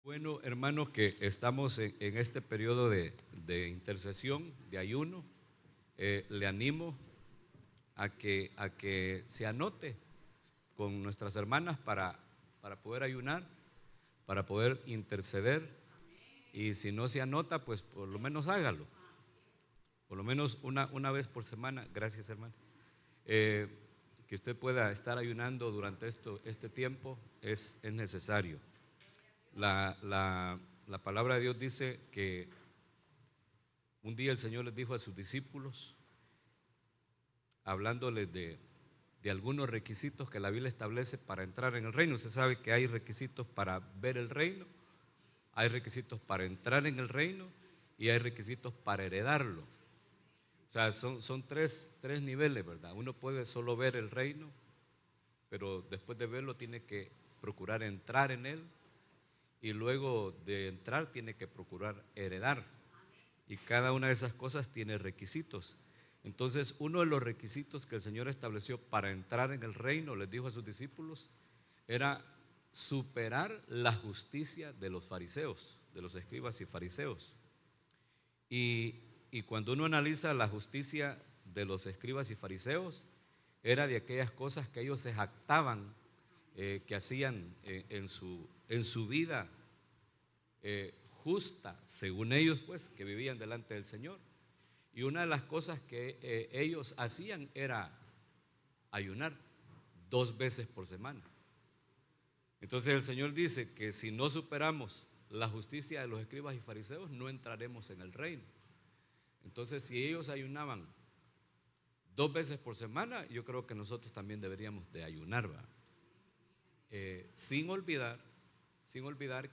Bueno, hermano, que estamos en este periodo de intercesión, de ayuno. Le animo a que se anote con nuestras hermanas para poder ayunar, para poder interceder. Y si no se anota, pues por lo menos hágalo. Por lo menos una vez por semana. Gracias, hermano. Que usted pueda estar ayunando durante este tiempo es necesario. La palabra de Dios dice que un día el Señor les dijo a sus discípulos, hablándoles de algunos requisitos que la Biblia establece para entrar en el reino. Usted sabe que hay requisitos para ver el reino, hay requisitos para entrar en el reino y hay requisitos para heredarlo. O sea, son tres niveles, ¿verdad? Uno puede solo ver el reino, pero después de verlo tiene que procurar entrar en él. Y luego de entrar tiene que procurar heredar. Y cada una de esas cosas tiene requisitos. Entonces, uno de los requisitos que el Señor estableció para entrar en el reino, les dijo a sus discípulos, era superar la justicia de los fariseos, de los escribas y fariseos. Y cuando uno analiza la justicia de los escribas y fariseos, era de aquellas cosas que ellos se jactaban que hacían en su vida justa, según ellos, pues, que vivían delante del Señor. Y una de las cosas que ellos hacían era ayunar 2 veces por semana. Entonces el Señor dice que si no superamos la justicia de los escribas y fariseos, no entraremos en el reino. Entonces, si ellos ayunaban 2 veces por semana, yo creo que nosotros también deberíamos de ayunar, ¿va? Sin olvidar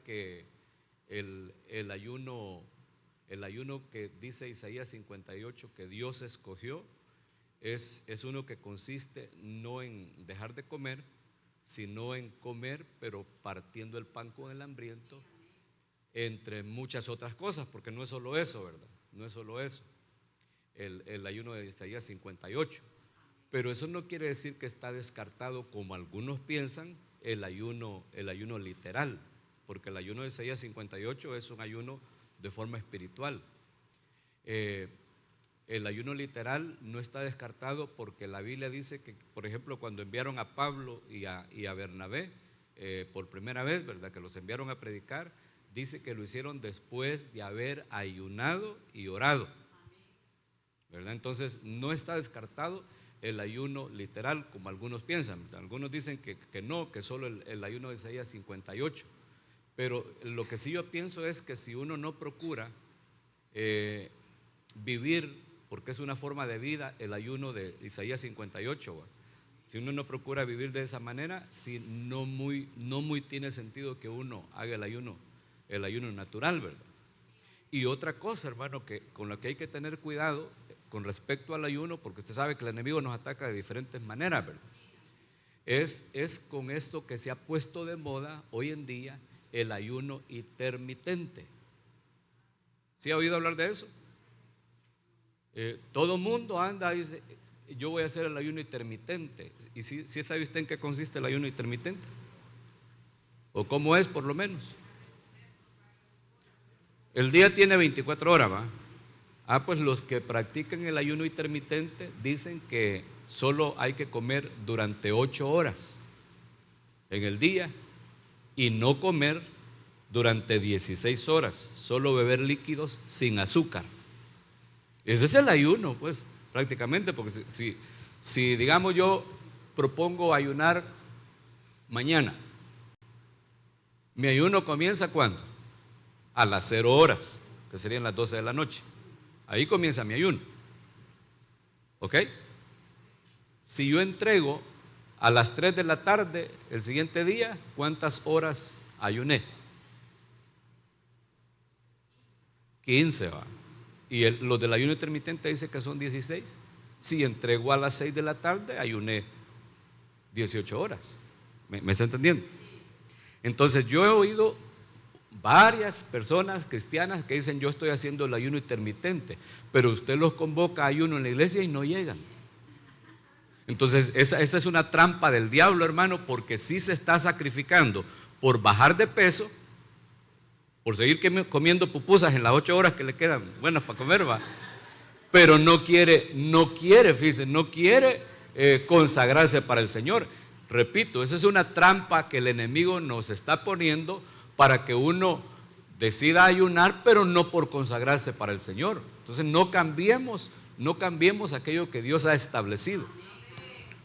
que el ayuno que dice Isaías 58 que Dios escogió es uno que consiste no en dejar de comer, sino en comer, pero partiendo el pan con el hambriento, entre muchas otras cosas, porque no es solo eso, ¿verdad? No es solo eso, el ayuno de Isaías 58. Pero eso no quiere decir que está descartado, como algunos piensan, el ayuno literal, porque el ayuno de Isaías 58 es un ayuno de forma espiritual. El ayuno literal no está descartado, porque la Biblia dice que, por ejemplo, cuando enviaron a Pablo y a Bernabé por primera vez, ¿verdad?, que los enviaron a predicar, dice que lo hicieron después de haber ayunado y orado, ¿verdad? Entonces no está descartado el ayuno literal, como algunos piensan. Algunos dicen que no, que solo el ayuno de Isaías 58. Pero lo que sí yo pienso es que si uno no procura vivir, porque es una forma de vida, el ayuno de Isaías 58, si uno no procura vivir de esa manera, si no muy tiene sentido que uno haga el ayuno natural, ¿verdad? Y otra cosa, hermano, que con lo que hay que tener cuidado con respecto al ayuno, porque usted sabe que el enemigo nos ataca de diferentes maneras, ¿verdad? Es con esto que se ha puesto de moda hoy en día, el ayuno intermitente. ¿Sí ha oído hablar de eso? Todo mundo anda y dice, yo voy a hacer el ayuno intermitente. ¿Y si sabe usted en qué consiste el ayuno intermitente? ¿O cómo es, por lo menos? El día tiene 24 horas, ¿va? Pues los que practican el ayuno intermitente dicen que solo hay que comer durante 8 horas en el día y no comer durante 16 horas, solo beber líquidos sin azúcar. Ese es el ayuno, pues, prácticamente, porque si digamos yo propongo ayunar mañana, mi ayuno comienza ¿cuándo? A las 0 horas, que serían las 12 de la noche. Ahí comienza mi ayuno. ¿Ok? Si yo entrego a las 3 de la tarde el siguiente día, ¿cuántas horas ayuné? 15, ¿va? Y los del ayuno intermitente dice que son 16. Si entrego a las 6 de la tarde, ayuné 18 horas. ¿Me está entendiendo? Entonces yo he oído varias personas cristianas que dicen, yo estoy haciendo el ayuno intermitente, pero usted los convoca a ayuno en la iglesia y no llegan. Entonces esa es una trampa del diablo, hermano, porque sí se está sacrificando por bajar de peso, por seguir comiendo pupusas en las 8 horas que le quedan buenas para comer, va. Pero no quiere, fíjense, no quiere consagrarse para el Señor. Repito, esa es una trampa que el enemigo nos está poniendo para que uno decida ayunar, pero no por consagrarse para el Señor. Entonces no cambiemos aquello que Dios ha establecido.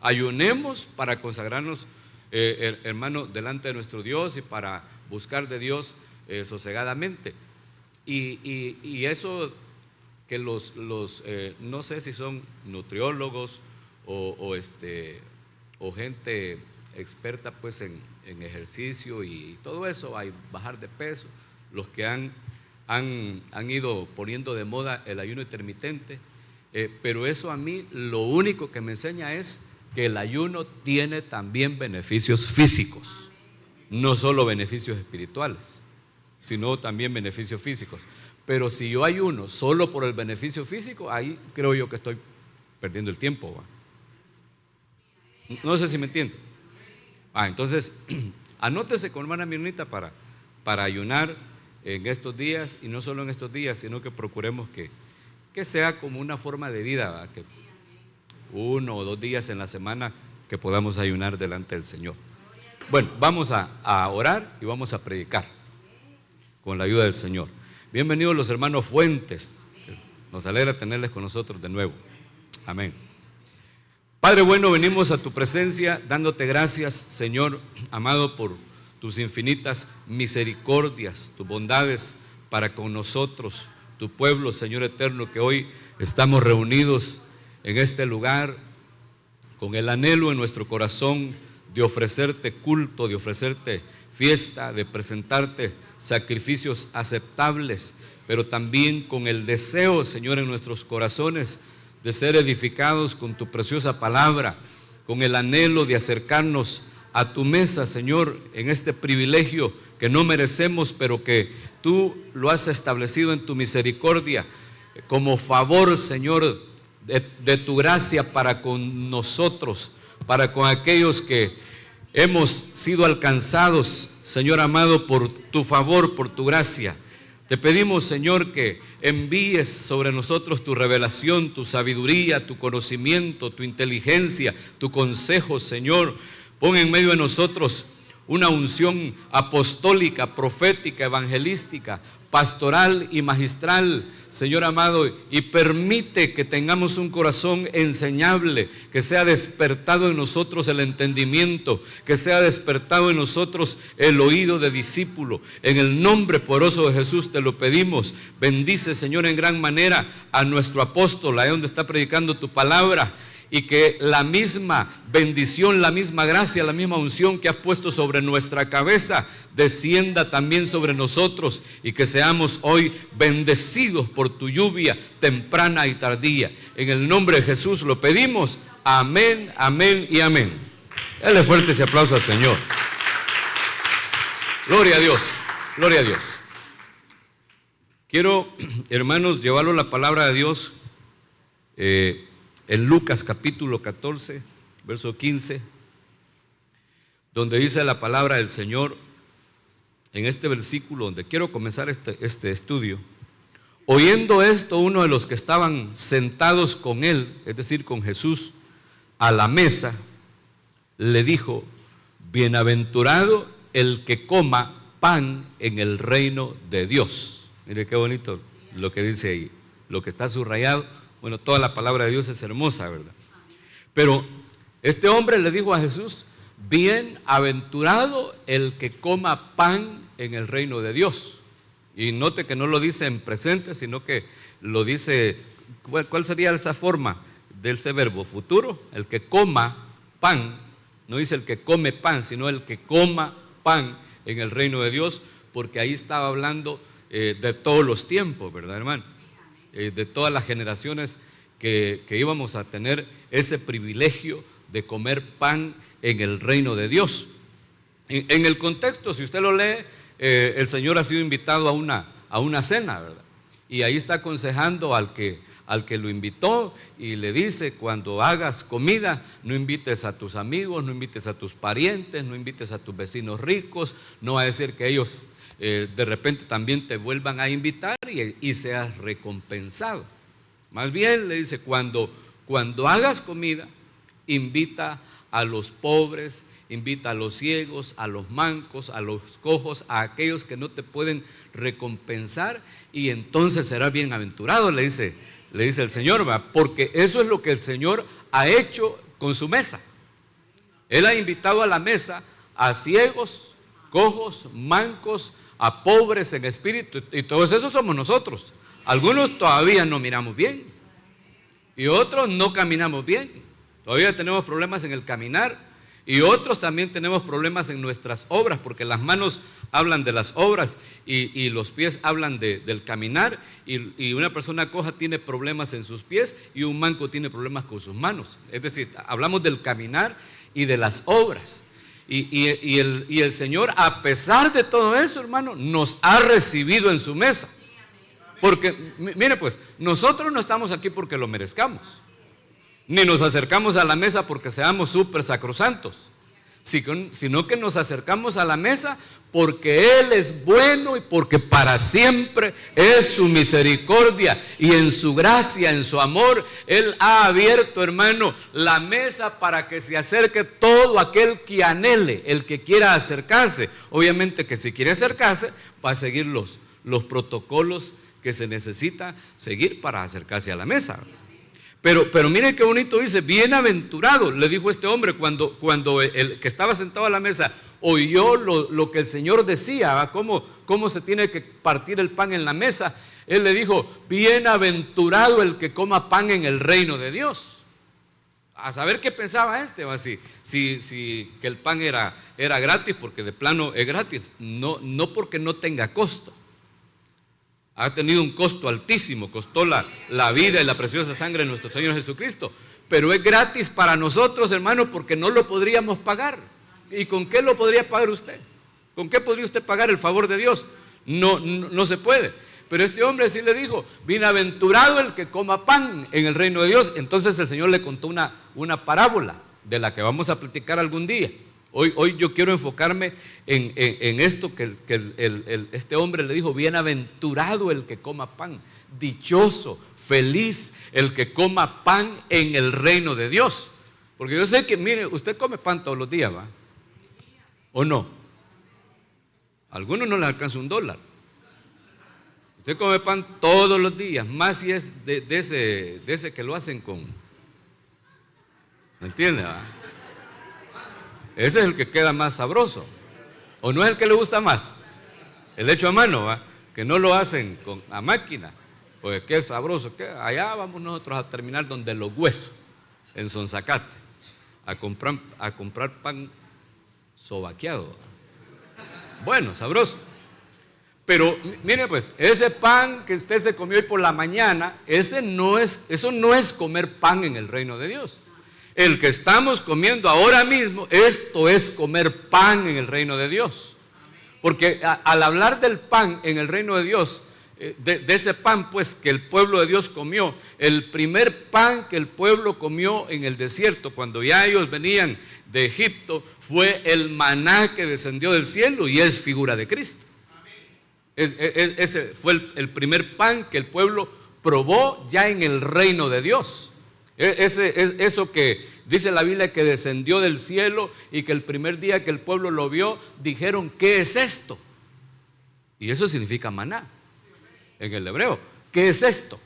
Ayunemos para consagrarnos, hermano, delante de nuestro Dios y para buscar de Dios sosegadamente. Y eso que los no sé si son nutriólogos o gente experta pues en ejercicio y todo eso, hay bajar de peso, los que han ido poniendo de moda el ayuno intermitente, pero eso a mí lo único que me enseña es que el ayuno tiene también beneficios físicos, no solo beneficios espirituales, sino también beneficios físicos. Pero si yo ayuno solo por el beneficio físico, ahí creo yo que estoy perdiendo el tiempo, ¿va? No sé si me entiende. Entonces, anótese con hermana Mirnita para ayunar en estos días, y no solo en estos días, sino que procuremos que sea como una forma de vida, ¿va? Que 1 o 2 días en la semana que podamos ayunar delante del Señor. Bueno, vamos a orar y vamos a predicar con la ayuda del Señor. Bienvenidos los hermanos Fuentes, nos alegra tenerles con nosotros de nuevo. Amén. Padre bueno, venimos a tu presencia dándote gracias, Señor amado, por tus infinitas misericordias, tus bondades para con nosotros, tu pueblo, Señor eterno, que hoy estamos reunidos en este lugar con el anhelo en nuestro corazón de ofrecerte culto, de ofrecerte fiesta, de presentarte sacrificios aceptables, pero también con el deseo, Señor, en nuestros corazones de ser edificados con tu preciosa palabra, con el anhelo de acercarnos a tu mesa, Señor, en este privilegio que no merecemos, pero que tú lo has establecido en tu misericordia como favor, Señor, de tu gracia para con nosotros, para con aquellos que hemos sido alcanzados, Señor amado, por tu favor, por tu gracia. Te pedimos, Señor, que envíes sobre nosotros tu revelación, tu sabiduría, tu conocimiento, tu inteligencia, tu consejo, Señor. Pon en medio de nosotros una unción apostólica, profética, evangelística, pastoral y magistral, Señor amado, y permite que tengamos un corazón enseñable, que sea despertado en nosotros el entendimiento, que sea despertado en nosotros el oído de discípulo. En el nombre poderoso de Jesús te lo pedimos. Bendice, Señor, en gran manera a nuestro apóstol, ahí donde está predicando tu palabra, y que la misma bendición, la misma gracia, la misma unción que has puesto sobre nuestra cabeza descienda también sobre nosotros, y que seamos hoy bendecidos por tu lluvia temprana y tardía. En el nombre de Jesús lo pedimos. Amén, amén y amén. Dale fuerte ese aplauso al Señor. Gloria a Dios, gloria a Dios. Quiero, hermanos, llevarlo la palabra de Dios en Lucas capítulo 14, verso 15, donde dice la palabra del Señor, en este versículo donde quiero comenzar este estudio. Oyendo esto, uno de los que estaban sentados con él, es decir, con Jesús, a la mesa, le dijo: bienaventurado el que coma pan en el reino de Dios. Mire qué bonito lo que dice ahí, lo que está subrayado. Bueno, toda la palabra de Dios es hermosa, ¿verdad? Pero este hombre le dijo a Jesús: bienaventurado el que coma pan en el reino de Dios. Y note que no lo dice en presente, sino que lo dice, ¿cuál sería esa forma de ese verbo? Futuro, el que coma pan. No dice el que come pan, sino el que coma pan en el reino de Dios, porque ahí estaba hablando de todos los tiempos, ¿verdad, hermano? De todas las generaciones que íbamos a tener ese privilegio de comer pan en el reino de Dios. En el contexto, si usted lo lee, el Señor ha sido invitado a una cena, ¿verdad? Y ahí está aconsejando al que lo invitó, y le dice: cuando hagas comida, no invites a tus amigos, no invites a tus parientes, no invites a tus vecinos ricos, no va a decir que ellos de repente también te vuelvan a invitar y seas recompensado. Más bien le dice, cuando hagas comida, invita a los pobres, invita a los ciegos, a los mancos, a los cojos, a aquellos que no te pueden recompensar, y entonces serás bienaventurado, le dice el Señor, ¿va? Porque eso es lo que el Señor ha hecho con su mesa. Él ha invitado a la mesa a ciegos, cojos, mancos, a pobres en espíritu, y todos esos somos nosotros. Algunos todavía no miramos bien y otros no caminamos bien, todavía tenemos problemas en el caminar, y otros también tenemos problemas en nuestras obras, porque las manos hablan de las obras y los pies hablan del caminar, y una persona coja tiene problemas en sus pies y un manco tiene problemas con sus manos. Es decir, hablamos del caminar y de las obras. Y el Señor, a pesar de todo eso, hermano, nos ha recibido en su mesa. Porque, mire pues, nosotros no estamos aquí porque lo merezcamos, ni nos acercamos a la mesa porque seamos súper sacrosantos, sino que nos acercamos a la mesa porque Él es bueno y porque para siempre es su misericordia, y en su gracia, en su amor, Él ha abierto, hermano, la mesa para que se acerque todo aquel que anhele, el que quiera acercarse. Obviamente que si quiere acercarse, va a seguir los protocolos que se necesita seguir para acercarse a la mesa. Pero mire qué bonito dice, bienaventurado, le dijo este hombre cuando el que estaba sentado a la mesa oyó lo que el Señor decía, cómo se tiene que partir el pan en la mesa. Él le dijo, bienaventurado el que coma pan en el reino de Dios. A saber qué pensaba si que el pan era gratis, porque de plano es gratis, no porque no tenga costo. Ha tenido un costo altísimo, costó la vida y la preciosa sangre de nuestro Señor Jesucristo, pero es gratis para nosotros, hermano, porque no lo podríamos pagar. ¿Y con qué lo podría pagar usted? ¿Con qué podría usted pagar el favor de Dios? No se puede. Pero este hombre sí le dijo, bienaventurado el que coma pan en el reino de Dios. Entonces el Señor le contó una parábola de la que vamos a platicar algún día. Hoy yo quiero enfocarme en esto que este hombre le dijo, bienaventurado el que coma pan, dichoso, feliz el que coma pan en el reino de Dios. Porque yo sé que, mire, usted come pan todos los días, ¿va? ¿O no? A algunos no les alcanza $1. Usted come pan todos los días, más si es de ese que lo hacen con, ¿me entiende? ¿Va? Ese es el que queda más sabroso. ¿O no es el que le gusta más? El hecho a mano, ¿va? Que no lo hacen a máquina. Pues qué sabroso. Allá vamos nosotros a terminar donde los huesos, en Sonzacate, a comprar pan sobaqueado. Bueno, sabroso. Pero mire pues, ese pan que usted se comió hoy por la mañana, eso no es comer pan en el reino de Dios. El que estamos comiendo ahora mismo, esto es comer pan en el reino de Dios. Porque al hablar del pan en el reino de Dios, de ese pan pues que el pueblo de Dios comió, el primer pan que el pueblo comió en el desierto, cuando ya ellos venían de Egipto, fue el maná que descendió del cielo y es figura de Cristo. Ese fue el primer pan que el pueblo probó ya en el reino de Dios. Eso que dice la Biblia que descendió del cielo y que el primer día que el pueblo lo vio, dijeron, ¿qué es esto? Y eso significa maná en el hebreo. ¿Qué es esto?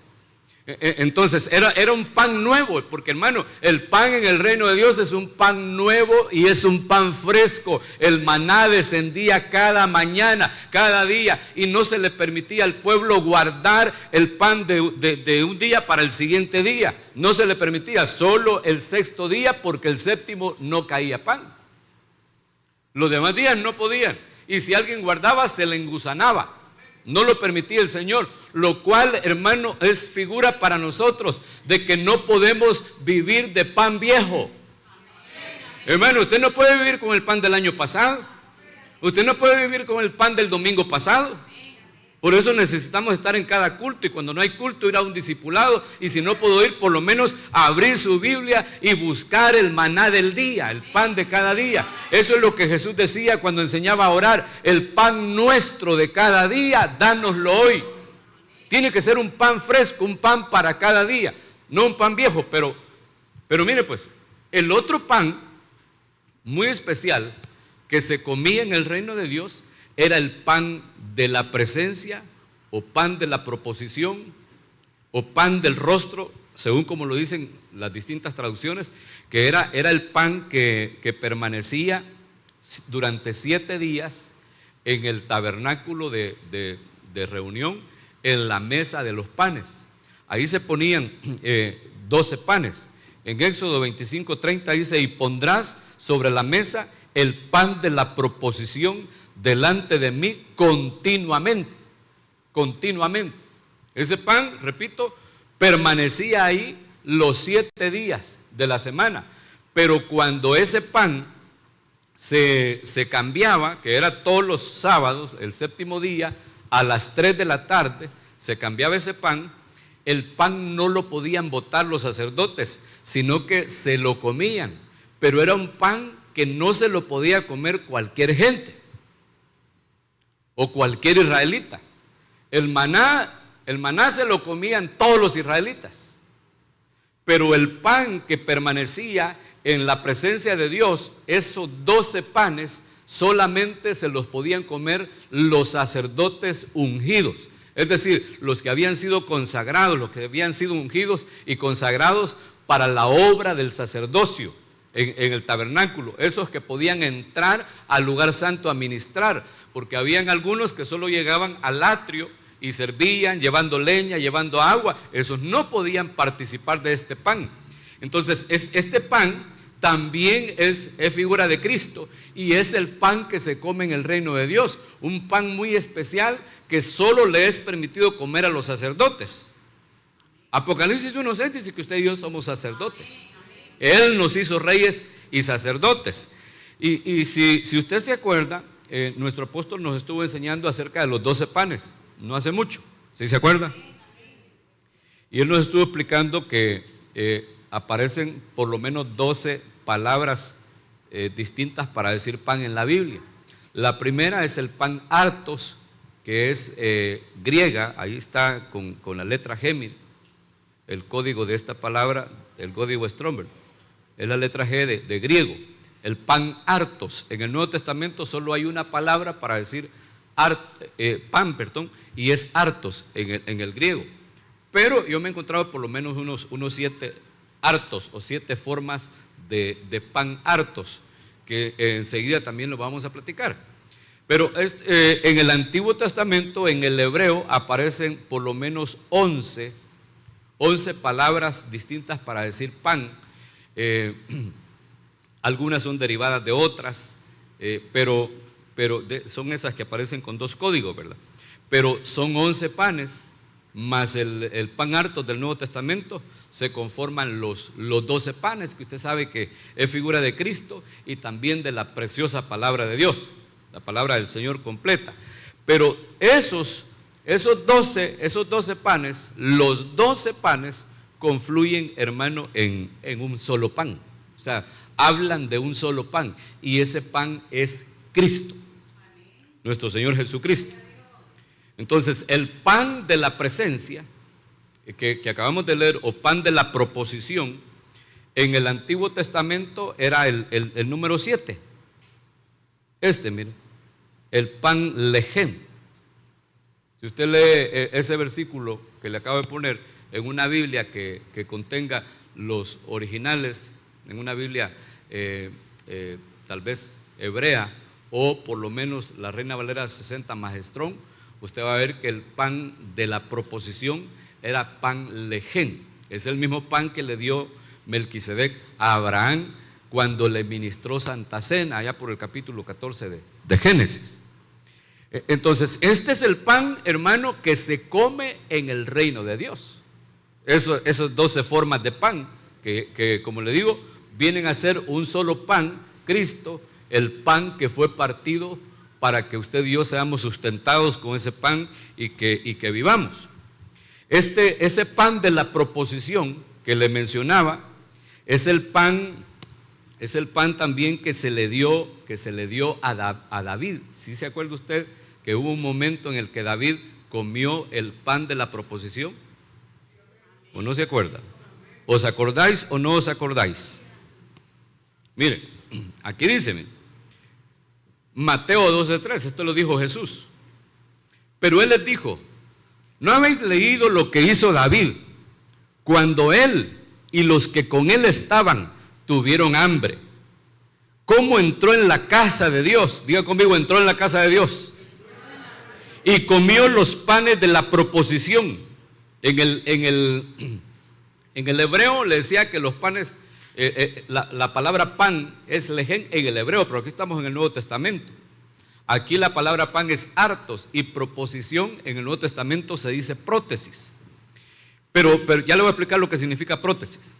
Entonces era un pan nuevo, porque hermano, el pan en el reino de Dios es un pan nuevo y es un pan fresco. El maná descendía cada mañana, cada día, y no se le permitía al pueblo guardar el pan de un día para el siguiente día. No se le permitía, solo el sexto día, porque el séptimo no caía pan. Los demás días no podían, y si alguien guardaba se le engusanaba. No lo permitía el Señor, lo cual, hermano, es figura para nosotros de que no podemos vivir de pan viejo. Hermano, usted no puede vivir con el pan del año pasado. Usted no puede vivir con el pan del domingo pasado. Por eso necesitamos estar en cada culto, y cuando no hay culto ir a un discipulado, y si no puedo ir, por lo menos a abrir su Biblia y buscar el maná del día, el pan de cada día. Eso es lo que Jesús decía cuando enseñaba a orar: el pan nuestro de cada día, dánoslo hoy. Tiene que ser un pan fresco, un pan para cada día, no un pan viejo. Pero mire pues, el otro pan muy especial que se comía en el reino de Dios era el pan de la presencia, o pan de la proposición, o pan del rostro, según como lo dicen las distintas traducciones, que era el pan que permanecía durante 7 días en el tabernáculo de reunión, en la mesa de los panes. Ahí se ponían 12 panes. En Éxodo 25:30 dice: y pondrás sobre la mesa el pan de la proposición delante de mí continuamente. Continuamente. Ese pan, repito, permanecía ahí los 7 días de la semana. Pero cuando ese pan se cambiaba, que era todos los sábados, el 7º día, a las 3 de la tarde, se cambiaba ese pan. El pan no lo podían botar los sacerdotes, sino que se lo comían. Pero era un pan que no se lo podía comer cualquier gente o cualquier israelita. El maná se lo comían todos los israelitas, pero el pan que permanecía en la presencia de Dios, esos 12 panes, solamente se los podían comer los sacerdotes ungidos. Es decir, los que habían sido consagrados, los que habían sido ungidos y consagrados para la obra del sacerdocio en el tabernáculo, esos que podían entrar al lugar santo a ministrar, porque habían algunos que solo llegaban al atrio y servían llevando leña, llevando agua. Esos no podían participar de este pan. Entonces este pan también es figura de Cristo, y es el pan que se come en el reino de Dios, un pan muy especial que solo le es permitido comer a los sacerdotes. Apocalipsis 1:6 dice que usted y yo somos sacerdotes. Él nos hizo reyes y sacerdotes. Y si usted se acuerda, nuestro apóstol nos estuvo enseñando acerca de los 12 panes, no hace mucho, ¿sí se acuerda? Y él nos estuvo explicando que aparecen por lo menos 12 palabras distintas para decir pan en la Biblia. La primera es el pan artos, que es griega. Ahí está con la letra Gemini, el código de esta palabra, el código Stromberg, es la letra G de griego. El pan artos. En el Nuevo Testamento solo hay una palabra para decir pan, y es artos en el griego. Pero yo me he encontrado por lo menos unos 7 artos o 7 formas de pan artos, que enseguida también lo vamos a platicar. Pero en el Antiguo Testamento, en el hebreo, aparecen por lo menos 11 palabras distintas para decir pan. Algunas son derivadas de otras, pero son esas que aparecen con 2 códigos, ¿verdad? Pero son 11 panes, más el pan harto del Nuevo Testamento, se conforman los 12 panes, que usted sabe que es figura de Cristo y también de la preciosa palabra de Dios, la palabra del Señor completa. Pero esos 12 panes, los 12 panes confluyen, hermano, en un solo pan. O sea, hablan de un solo pan, y ese pan es Cristo, nuestro Señor Jesucristo. Entonces, el pan de la presencia que acabamos de leer, o pan de la proposición, en el Antiguo Testamento era el número 7. Mire, el pan lejem. Si usted lee ese versículo que le acabo de poner en una Biblia que contenga los originales, en una Biblia tal vez hebrea, o por lo menos la Reina Valera 60 Strong, usted va a ver que el pan de la proposición era pan lejem. Es el mismo pan que le dio Melquisedec a Abraham cuando le ministró Santa Cena, allá por el capítulo 14 de Génesis. Entonces, este es el pan, hermano, que se come en el reino de Dios. Esas 12 formas de pan que, como le digo, vienen a ser un solo pan, Cristo, el pan que fue partido para que usted y yo seamos sustentados con ese pan y que vivamos. Ese pan de la proposición que le mencionaba es el pan también que se le dio a David. ¿Sí se acuerda usted que hubo un momento en el que David comió el pan de la proposición? ¿O no se acuerda? ¿Os acordáis o no os acordáis? Mire, aquí dice Mateo 12:3, esto lo dijo Jesús. Pero él les dijo: ¿no habéis leído lo que hizo David cuando él y los que con él estaban tuvieron hambre? ¿Cómo entró en la casa de Dios? Diga conmigo, entró en la casa de Dios. Y comió los panes de la proposición. En el hebreo le decía que los panes, la palabra pan es lején en el hebreo, pero aquí estamos en el Nuevo Testamento. Aquí la palabra pan es artos y proposición en el Nuevo Testamento se dice prótesis. Pero ya le voy a explicar lo que significa prótesis.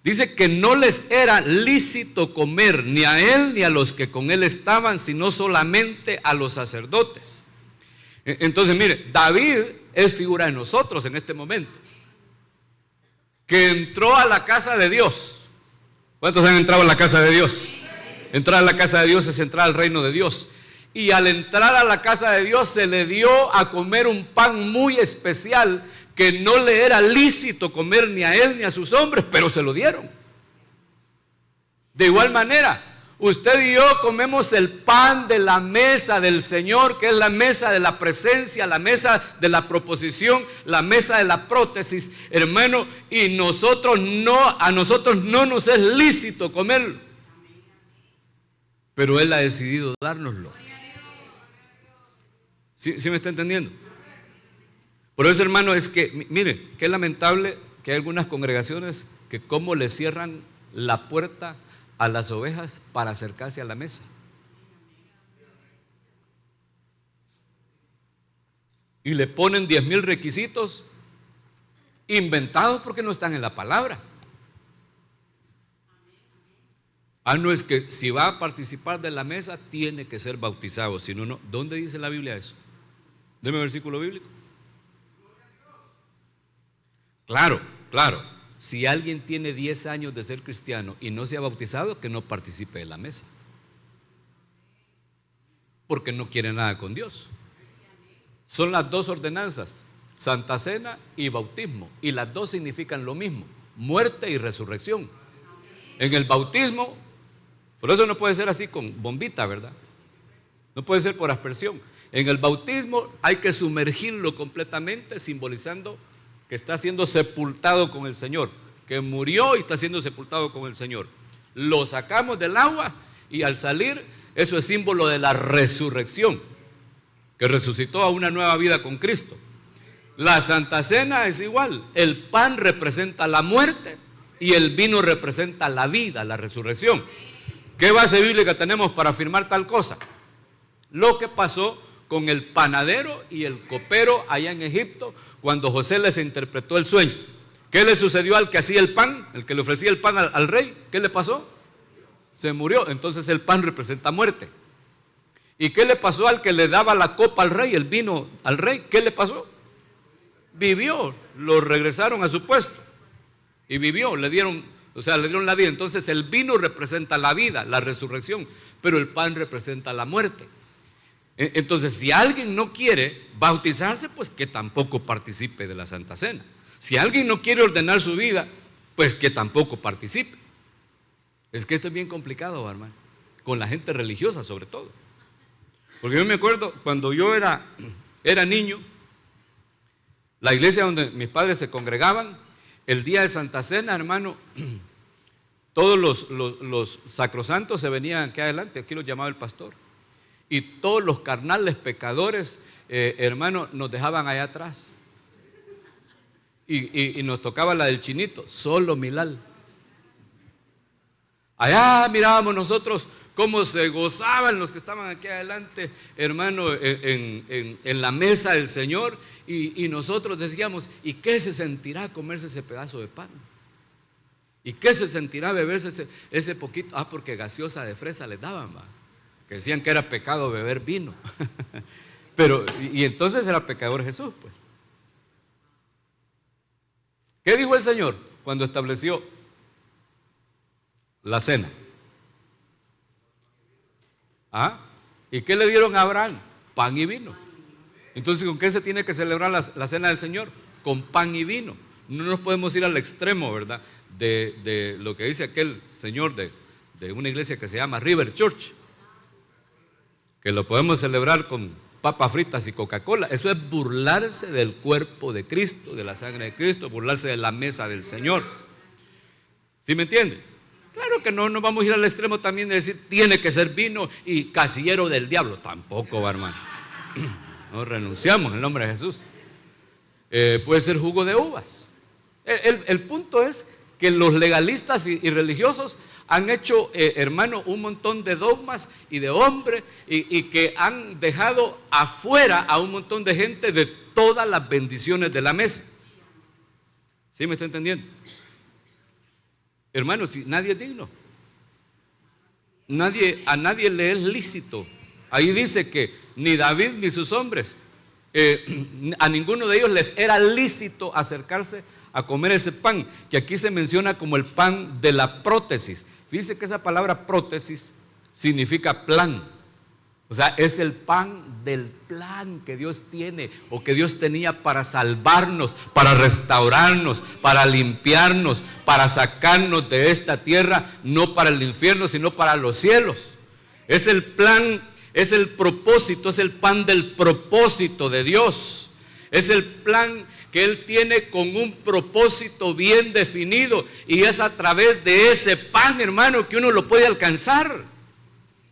Dice que no les era lícito comer ni a él ni a los que con él estaban, sino solamente a los sacerdotes. Entonces, mire, David es figura de nosotros en este momento, que entró a la casa de Dios. ¿Cuántos han entrado a la casa de Dios? Entrar a la casa de Dios es entrar al reino de Dios. Y al entrar a la casa de Dios se le dio a comer un pan muy especial que no le era lícito comer ni a él ni a sus hombres, pero se lo dieron. De igual manera, usted y yo comemos el pan de la mesa del Señor, que es la mesa de la presencia, la mesa de la proposición, la mesa de la prótesis, hermano, y a nosotros no nos es lícito comerlo, pero Él ha decidido dárnoslo. ¿Sí me está entendiendo? Por eso, hermano, es que, mire, qué lamentable que hay algunas congregaciones que como le cierran la puerta a las ovejas para acercarse a la mesa. Y le ponen 10,000 requisitos inventados porque no están en la palabra. No, es que si va a participar de la mesa tiene que ser bautizado, si no, no. ¿Dónde dice la Biblia eso? Deme un versículo bíblico. Claro. Si alguien tiene 10 años de ser cristiano y no se ha bautizado, que no participe de la mesa, porque no quiere nada con Dios. Son las dos ordenanzas, Santa Cena y bautismo, y las dos significan lo mismo: muerte y resurrección. En el bautismo, por eso no puede ser así con bombita, ¿verdad? No puede ser por aspersión. En el bautismo hay que sumergirlo completamente, simbolizando que está siendo sepultado con el Señor, que murió y está siendo sepultado con el Señor. Lo sacamos del agua y al salir, eso es símbolo de la resurrección, que resucitó a una nueva vida con Cristo. La Santa Cena es igual, el pan representa la muerte y el vino representa la vida, la resurrección. ¿Qué base bíblica tenemos para afirmar tal cosa? Lo que pasó con el panadero y el copero allá en Egipto, cuando José les interpretó el sueño. ¿Qué le sucedió al que hacía el pan, el que le ofrecía el pan al rey? ¿Qué le pasó? Se murió. Entonces el pan representa muerte. ¿Y qué le pasó al que le daba la copa al rey, el vino al rey? ¿Qué le pasó? Vivió, lo regresaron a su puesto y vivió, le dieron la vida. Entonces el vino representa la vida, la resurrección, pero el pan representa la muerte. Entonces, si alguien no quiere bautizarse, pues que tampoco participe de la Santa Cena. Si alguien no quiere ordenar su vida, pues que tampoco participe. Es que esto es bien complicado, hermano, con la gente religiosa sobre todo. Porque yo me acuerdo cuando yo era niño, la iglesia donde mis padres se congregaban, el día de Santa Cena, hermano, todos los sacrosantos se venían aquí adelante, aquí los llamaba el pastor. Y todos los carnales pecadores, hermano, nos dejaban allá atrás. Y nos tocaba la del chinito, solo Milal. Allá mirábamos nosotros cómo se gozaban los que estaban aquí adelante, hermano, en la mesa del Señor. Y nosotros decíamos, ¿y qué se sentirá comerse ese pedazo de pan? ¿Y qué se sentirá beberse ese poquito? Porque gaseosa de fresa les daban, va. que decían que era pecado beber vino. Pero, y entonces era pecador Jesús, pues. ¿Qué dijo el Señor cuando estableció la cena? ¿Ah? ¿Y qué le dieron a Abraham? Pan y vino. Entonces, ¿con qué se tiene que celebrar la cena del Señor? Con pan y vino. No nos podemos ir al extremo, ¿verdad? De lo que dice aquel señor de una iglesia que se llama River Church, que lo podemos celebrar con papas fritas y Coca-Cola. Eso es burlarse del cuerpo de Cristo, de la sangre de Cristo, burlarse de la mesa del Señor. ¿Sí me entiende? Claro que no nos vamos a ir al extremo también de decir tiene que ser vino y casillero del diablo. Tampoco, va, hermano. No renunciamos en el nombre de Jesús. Puede ser jugo de uvas. El punto es que los legalistas y religiosos han hecho, hermano, un montón de dogmas y de hombres y que han dejado afuera a un montón de gente de todas las bendiciones de la mesa. ¿Sí me está entendiendo? Hermano, si nadie es digno, a nadie le es lícito. Ahí dice que ni David ni sus hombres, a ninguno de ellos les era lícito acercarse a comer ese pan, que aquí se menciona como el pan de la prótesis. Fíjense que esa palabra prótesis significa plan. O sea, es el pan del plan que Dios tiene o que Dios tenía para salvarnos, para restaurarnos, para limpiarnos, para sacarnos de esta tierra, no para el infierno, sino para los cielos. Es el plan, es el propósito, es el pan del propósito de Dios. Es el plan que Él tiene con un propósito bien definido y es a través de ese pan, hermano, que uno lo puede alcanzar.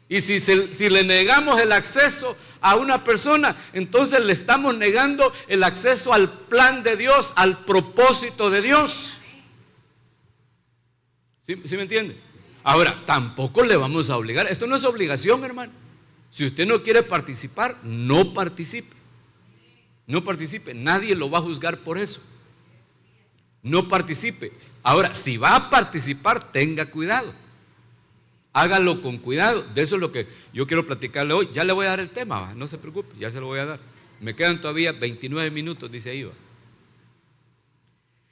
Y si le negamos el acceso a una persona, entonces le estamos negando el acceso al plan de Dios, al propósito de Dios. ¿Sí me entiende? Ahora, tampoco le vamos a obligar. Esto no es obligación, hermano. Si usted no quiere participar, no participe. No participe. Nadie lo va a juzgar por eso. No participe. Ahora, si va a participar, tenga cuidado. Hágalo con cuidado. De eso es lo que yo quiero platicarle hoy. Ya le voy a dar el tema, no se preocupe, ya se lo voy a dar. Me quedan todavía 29 minutos, dice ahí.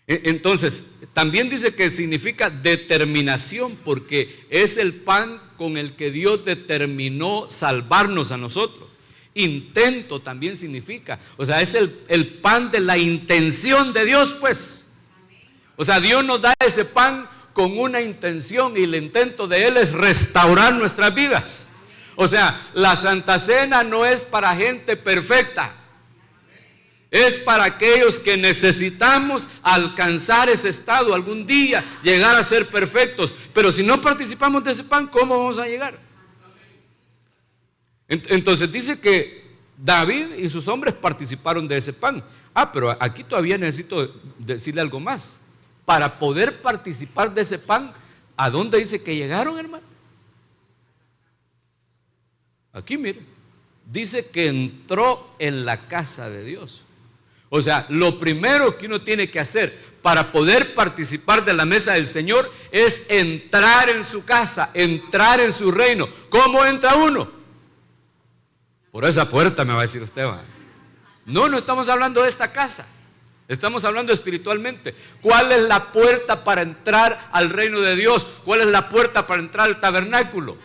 Entonces, también dice que significa determinación, porque es el pan con el que Dios determinó salvarnos a nosotros. Intento también significa, o sea, es el pan de la intención de Dios, pues. O sea, Dios nos da ese pan con una intención y el intento de Él es restaurar nuestras vidas. O sea, la Santa Cena no es para gente perfecta. Es para aquellos que necesitamos alcanzar ese estado algún día, llegar a ser perfectos. Pero si no participamos de ese pan, ¿cómo vamos a llegar? Entonces dice que David y sus hombres participaron de ese pan. Pero aquí todavía necesito decirle algo más. Para poder participar de ese pan, ¿a dónde dice que llegaron, hermano? Aquí miren, dice que entró en la casa de Dios. O sea, lo primero que uno tiene que hacer para poder participar de la mesa del Señor es entrar en su casa, entrar en su reino. ¿Cómo entra uno? Por esa puerta, me va a decir usted, ¿va? No estamos hablando de esta casa. Estamos hablando espiritualmente. ¿Cuál es la puerta para entrar al reino de Dios? ¿Cuál es la puerta para entrar al tabernáculo?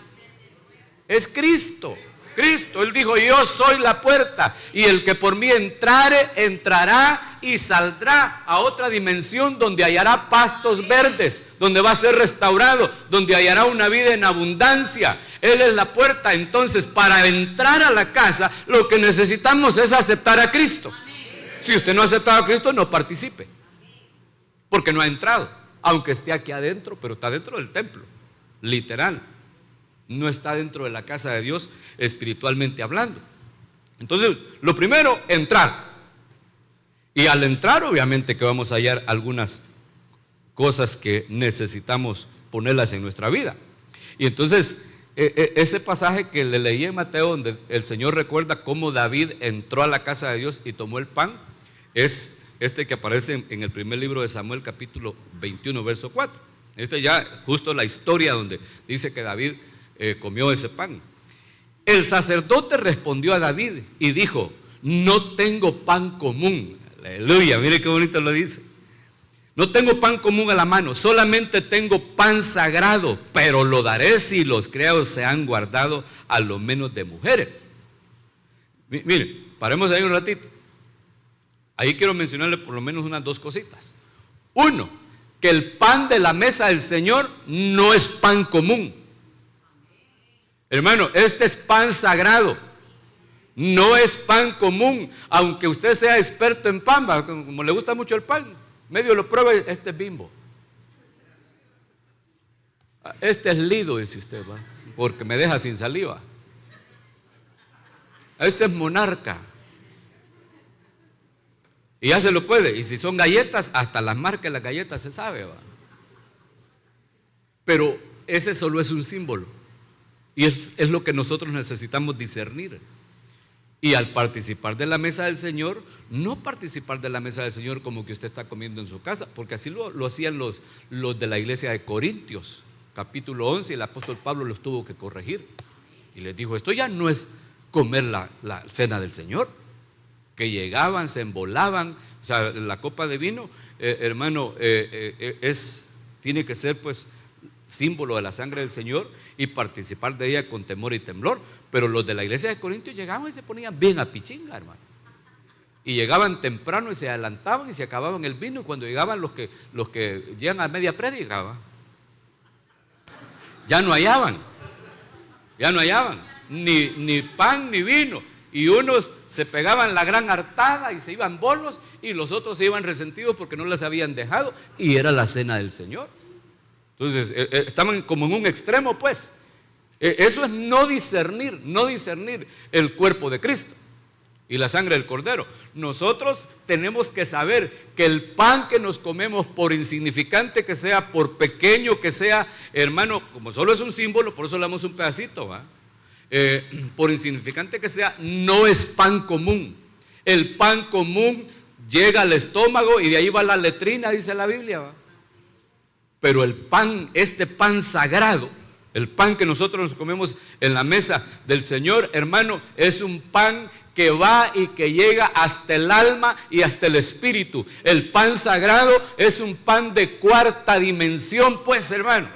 Es Cristo. Cristo, Él dijo, yo soy la puerta, y el que por mí entrare, entrará y saldrá a otra dimensión donde hallará pastos verdes, donde va a ser restaurado, donde hallará una vida en abundancia. Él es la puerta. Entonces, para entrar a la casa, lo que necesitamos es aceptar a Cristo. Si usted no ha aceptado a Cristo, no participe, porque no ha entrado, aunque esté aquí adentro, pero está dentro del templo, literal. No está dentro de la casa de Dios espiritualmente hablando. Entonces, lo primero, entrar. Y al entrar, obviamente que vamos a hallar algunas cosas que necesitamos ponerlas en nuestra vida. Y entonces, ese pasaje que le leí en Mateo, donde el Señor recuerda cómo David entró a la casa de Dios y tomó el pan, es este que aparece en el primer libro de Samuel, capítulo 21, verso 4. Este ya justo la historia donde dice que David comió ese pan. El sacerdote respondió a David y dijo: no tengo pan común. Aleluya, mire qué bonito lo dice. No tengo pan común a la mano, solamente tengo pan sagrado, pero lo daré si los criados se han guardado a lo menos de mujeres. Mire, paremos ahí un ratito. Ahí quiero mencionarle por lo menos unas dos cositas. Uno, que el pan de la mesa del Señor no es pan común. Hermano, este es pan sagrado. No es pan común, aunque usted sea experto en pan, como le gusta mucho el pan, medio lo prueba, este es Bimbo. Este es Lido, dice usted, ¿va? Porque me deja sin saliva. Este es Monarca. Y ya se lo puede. Y si son galletas, hasta las marcas de las galletas se sabe, ¿va? Pero ese solo es un símbolo. Y es lo que nosotros necesitamos discernir. Y al participar de la mesa del Señor, no participar de la mesa del Señor como que usted está comiendo en su casa, porque así lo hacían los de la iglesia de Corintios, capítulo 11, y el apóstol Pablo los tuvo que corregir. Y les dijo, esto ya no es comer la cena del Señor, que llegaban, se embolaban, o sea, la copa de vino, hermano, tiene que ser pues símbolo de la sangre del Señor y participar de ella con temor y temblor. Pero los de la iglesia de Corintios llegaban y se ponían bien a pichinga, hermano. Y llegaban temprano y se adelantaban y se acababan el vino, y cuando llegaban los que llegan a media prédica, ya no hallaban ni pan ni vino, y unos se pegaban la gran hartada y se iban bolos, y los otros se iban resentidos porque no les habían dejado, y era la cena del Señor. Entonces estaban como en un extremo, pues. Eso es no discernir el cuerpo de Cristo y la sangre del Cordero. Nosotros tenemos que saber que el pan que nos comemos, por insignificante que sea, por pequeño que sea, hermano, como solo es un símbolo, por eso le damos un pedacito, ¿va? Por insignificante que sea, no es pan común. El pan común llega al estómago y de ahí va a la letrina, dice la Biblia, ¿va? Pero el pan, este pan sagrado, el pan que nosotros nos comemos en la mesa del Señor, hermano, es un pan que va y que llega hasta el alma y hasta el espíritu. El pan sagrado es un pan de cuarta dimensión, pues, hermano.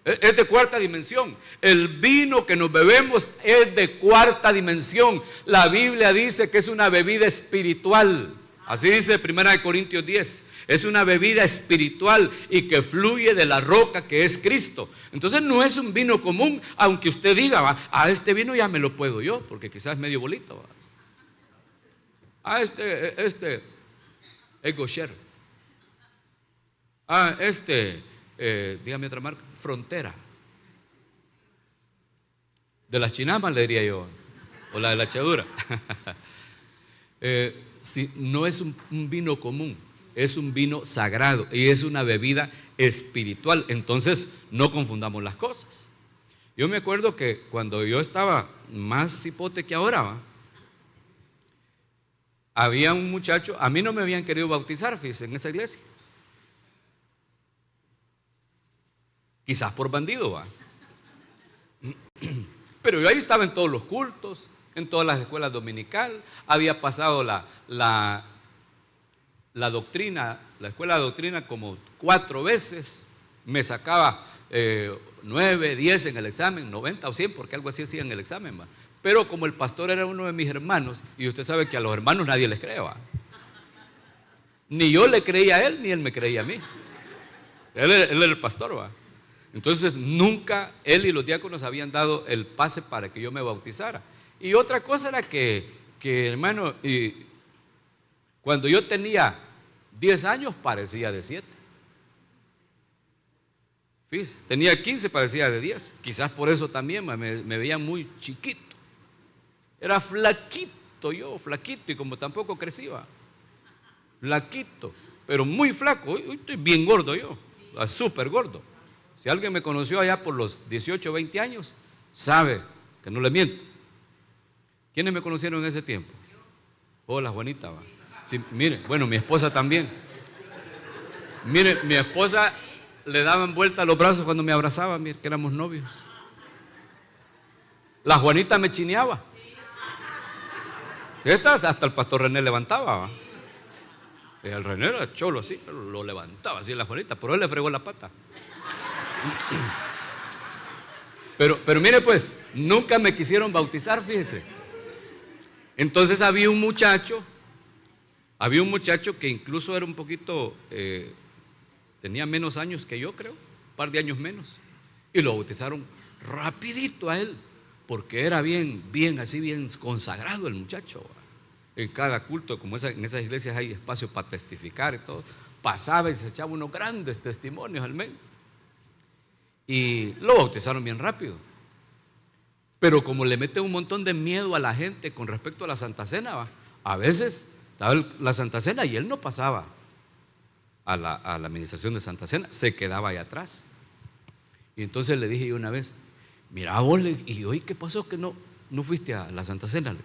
Es de cuarta dimensión. El vino que nos bebemos es de cuarta dimensión. La Biblia dice que es una bebida espiritual. Así dice 1 Corintios 10. Es una bebida espiritual y que fluye de la roca que es Cristo. Entonces no es un vino común, aunque usted diga, este vino ya me lo puedo yo, porque quizás es medio bolito. Este es Gosher. Dígame otra marca, Frontera. De las chinamas le diría yo, o la de la echadura. Si no es un vino común, es un vino sagrado y es una bebida espiritual. Entonces no confundamos las cosas. Yo me acuerdo que cuando yo estaba más cipote que ahora, había un muchacho, a mí no me habían querido bautizar, fíjense, en esa iglesia. Quizás por bandido, ¿va? Pero yo ahí estaba en todos los cultos, en todas las escuelas dominicales, había pasado la doctrina, la escuela de doctrina como 4 veces, me sacaba 9, 10 en el examen, 90 o 100, porque algo así hacía en el examen, ¿va? Pero como el pastor era uno de mis hermanos, y usted sabe que a los hermanos nadie les cree, ¿va? Ni yo le creía a él, ni él me creía a mí. Él era el pastor, ¿va? Entonces nunca él y los diáconos habían dado el pase para que yo me bautizara. Y otra cosa era que hermano, cuando yo tenía 10 años parecía de 7. Fíjese, tenía 15, parecía de 10. Quizás por eso también me veía muy chiquito. Era flaquito yo, flaquito, y como tampoco crecía. Flaquito, pero muy flaco. Hoy estoy bien gordo yo, súper gordo. Si alguien me conoció allá por los 18 o 20 años, sabe que no le miento. ¿Quiénes me conocieron en ese tiempo? Hola, Juanita. ¿Va? Sí, mire, bueno, mi esposa también. Mire, mi esposa le daban vuelta a los brazos cuando me abrazaba, mire, que éramos novios. La Juanita me chineaba. Hasta el pastor René levantaba, ¿va? El René era cholo así, lo levantaba así la Juanita, pero él le fregó la pata. Pero mire pues, nunca me quisieron bautizar, fíjese. Entonces había un muchacho que incluso era un poquito, tenía menos años que yo, creo, un par de años menos, y lo bautizaron rapidito a él, porque era bien consagrado el muchacho. En cada culto, como en esas iglesias hay espacio para testificar y todo, pasaba y se echaba unos grandes testimonios al medio. Y lo bautizaron bien rápido. Pero como le mete un montón de miedo a la gente con respecto a la Santa Cena, ¿va? A veces estaba la Santa Cena y él no pasaba a la administración de Santa Cena, se quedaba ahí atrás. Y entonces le dije yo una vez, mira vos, y hoy ¿qué pasó que no fuiste a la Santa Cena?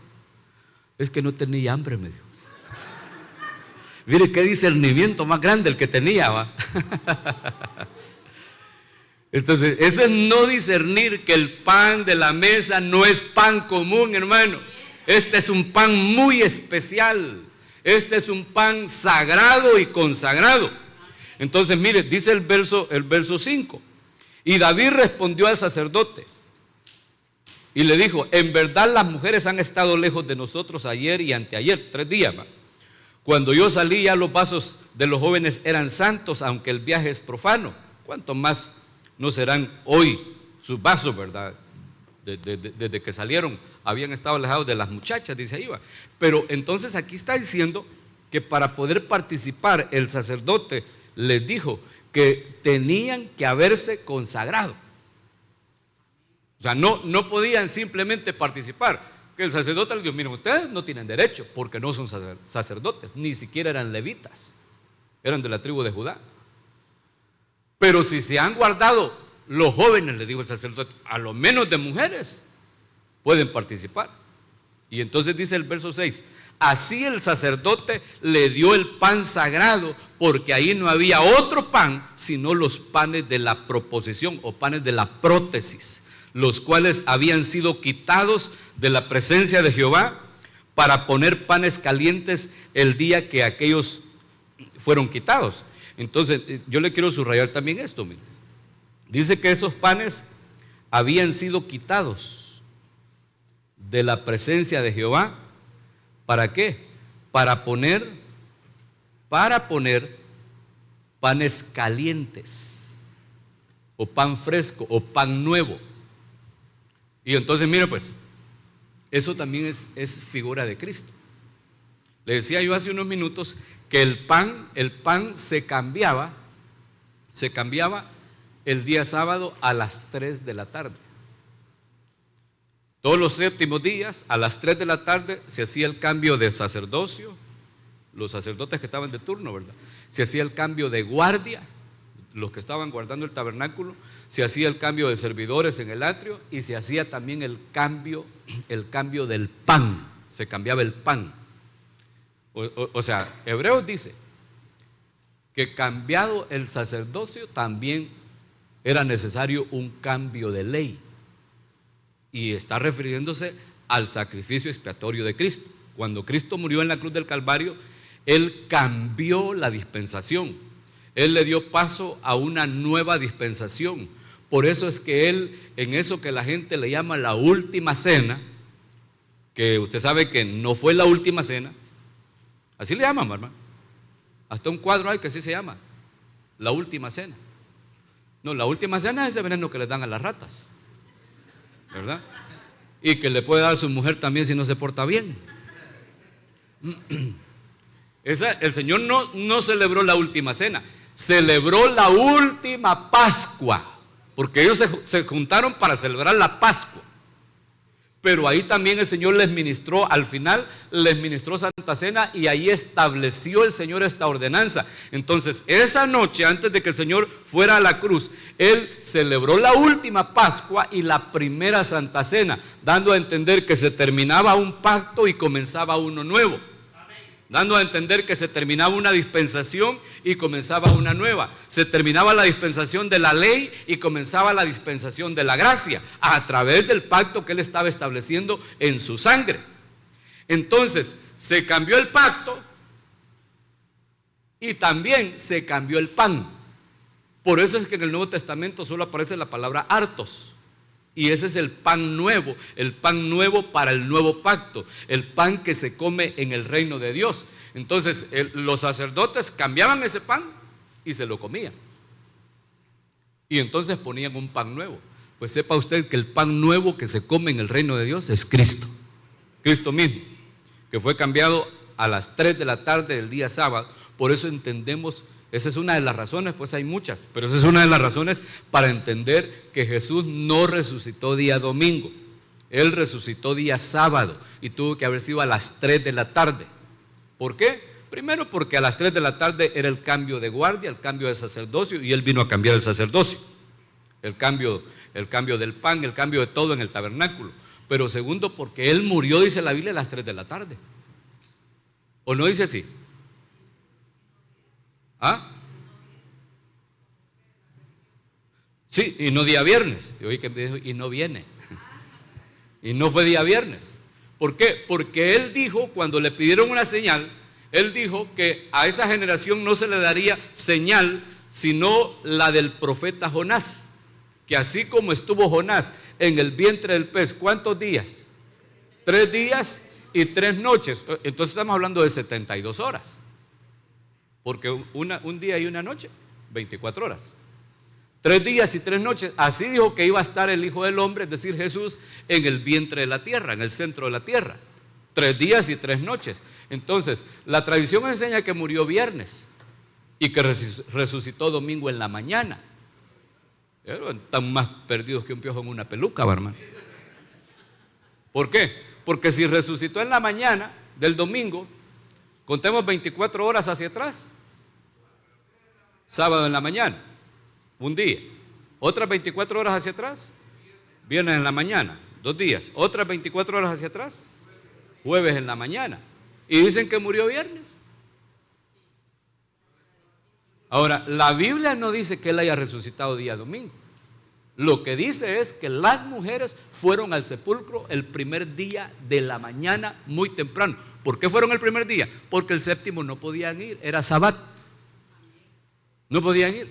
Es que no tenía hambre, me dijo. Mire qué discernimiento más grande el que tenía, ¿va? Entonces, eso es no discernir que el pan de la mesa no es pan común, hermano. Este es un pan muy especial. Este es un pan sagrado y consagrado. Entonces, mire, dice el verso 5. Y David respondió al sacerdote y le dijo, en verdad las mujeres han estado lejos de nosotros ayer y anteayer, 3 días. ¿Va? Cuando yo salí ya los vasos de los jóvenes eran santos, aunque el viaje es profano. ¿Cuánto más no serán hoy sus vasos, verdad? Desde que salieron habían estado alejados de las muchachas, dice ahí. Pero entonces aquí está diciendo que para poder participar el sacerdote les dijo que tenían que haberse consagrado. O sea, no podían simplemente participar. Que el sacerdote les dijo, miren, ustedes no tienen derecho porque no son sacerdotes, ni siquiera eran levitas, eran de la tribu de Judá. Pero si se han guardado los jóvenes, le dijo el sacerdote, a lo menos de mujeres, pueden participar. Y entonces dice el verso 6, así el sacerdote le dio el pan sagrado, porque ahí no había otro pan, sino los panes de la proposición o panes de la prótesis, los cuales habían sido quitados de la presencia de Jehová para poner panes calientes el día que aquellos fueron quitados. Entonces, yo le quiero subrayar también esto. Dice que esos panes habían sido quitados de la presencia de Jehová. ¿Para qué? Para poner panes calientes, o pan fresco, o pan nuevo. Y entonces, mire pues, eso también es figura de Cristo. Le decía yo hace unos minutos que el pan se cambiaba el día sábado a las 3 de la tarde. Todos los séptimos días, a las 3 de la tarde, se hacía el cambio de sacerdocio, los sacerdotes que estaban de turno, ¿verdad? Se hacía el cambio de guardia, los que estaban guardando el tabernáculo, se hacía el cambio de servidores en el atrio y se hacía también el cambio del pan, se cambiaba el pan. O sea, Hebreos dice que cambiado el sacerdocio también era necesario un cambio de ley. Y está refiriéndose al sacrificio expiatorio de Cristo. Cuando Cristo murió en la cruz del Calvario, Él cambió la dispensación. Él le dio paso a una nueva dispensación. Por eso es que Él, en eso que la gente le llama la última cena, que usted sabe que no fue la última cena, así le llaman, hermano. Hasta un cuadro hay que así se llama, la última cena. No, la última cena es ese veneno que le dan a las ratas, ¿verdad? Y que le puede dar a su mujer también si no se porta bien. El Señor no celebró la última cena, celebró la última Pascua, porque ellos se juntaron para celebrar la Pascua. Pero ahí también el Señor les ministró, al final les ministró Santa Cena, y ahí estableció el Señor esta ordenanza. Entonces, esa noche, antes de que el Señor fuera a la cruz, Él celebró la última Pascua y la primera Santa Cena, dando a entender que se terminaba un pacto y comenzaba uno nuevo. dando a entender que se terminaba una dispensación y comenzaba una nueva. Se terminaba la dispensación de la ley y comenzaba la dispensación de la gracia, a través del pacto que Él estaba estableciendo en su sangre. Entonces, se cambió el pacto y también se cambió el pan. Por eso es que en el Nuevo Testamento solo aparece la palabra hartos. Y ese es el pan nuevo para el nuevo pacto, el pan que se come en el reino de Dios. Entonces los sacerdotes cambiaban ese pan y se lo comían. Y entonces ponían un pan nuevo. Pues sepa usted que el pan nuevo que se come en el reino de Dios es Cristo. Cristo mismo, que fue cambiado a las 3 de la tarde del día sábado. Por eso entendemos. Esa es una de las razones, pues hay muchas, pero esa es una de las razones para entender que Jesús no resucitó día domingo. Él resucitó día sábado y tuvo que haber sido a las 3 de la tarde. ¿Por qué? Primero porque a las 3 de la tarde era el cambio de guardia, el cambio de sacerdocio, y Él vino a cambiar el sacerdocio. El cambio del pan, el cambio de todo en el tabernáculo. Pero segundo porque Él murió, dice la Biblia, a las 3 de la tarde. ¿O no dice así? ¿Ah? Sí, y no día viernes. Y oí que me dijo, y no viene. Y no fue día viernes. ¿Por qué? Porque Él dijo, cuando le pidieron una señal, Él dijo que a esa generación no se le daría señal, sino la del profeta Jonás. Que así como estuvo Jonás en el vientre del pez, ¿cuántos días? 3 días y 3 noches. Entonces estamos hablando de 72 horas. Porque un día y una noche, 24 horas. 3 días y 3 noches, así dijo que iba a estar el Hijo del Hombre, es decir, Jesús, en el vientre de la tierra, en el centro de la tierra. 3 días y 3 noches. Entonces, la tradición enseña que murió viernes y que resucitó domingo en la mañana. Están más perdidos que un piojo en una peluca, hermano. ¿Por qué? Porque si resucitó en la mañana del domingo, contemos 24 horas hacia atrás. Sábado en la mañana, un día. Otras 24 horas hacia atrás, viernes en la mañana, 2 días. Otras 24 horas hacia atrás, jueves en la mañana. Y dicen que murió viernes. Ahora, la Biblia no dice que Él haya resucitado día domingo. Lo que dice es que las mujeres fueron al sepulcro el primer día de la mañana muy temprano. ¿Por qué fueron el primer día? Porque el séptimo no podían ir, era sabbat. No podían ir.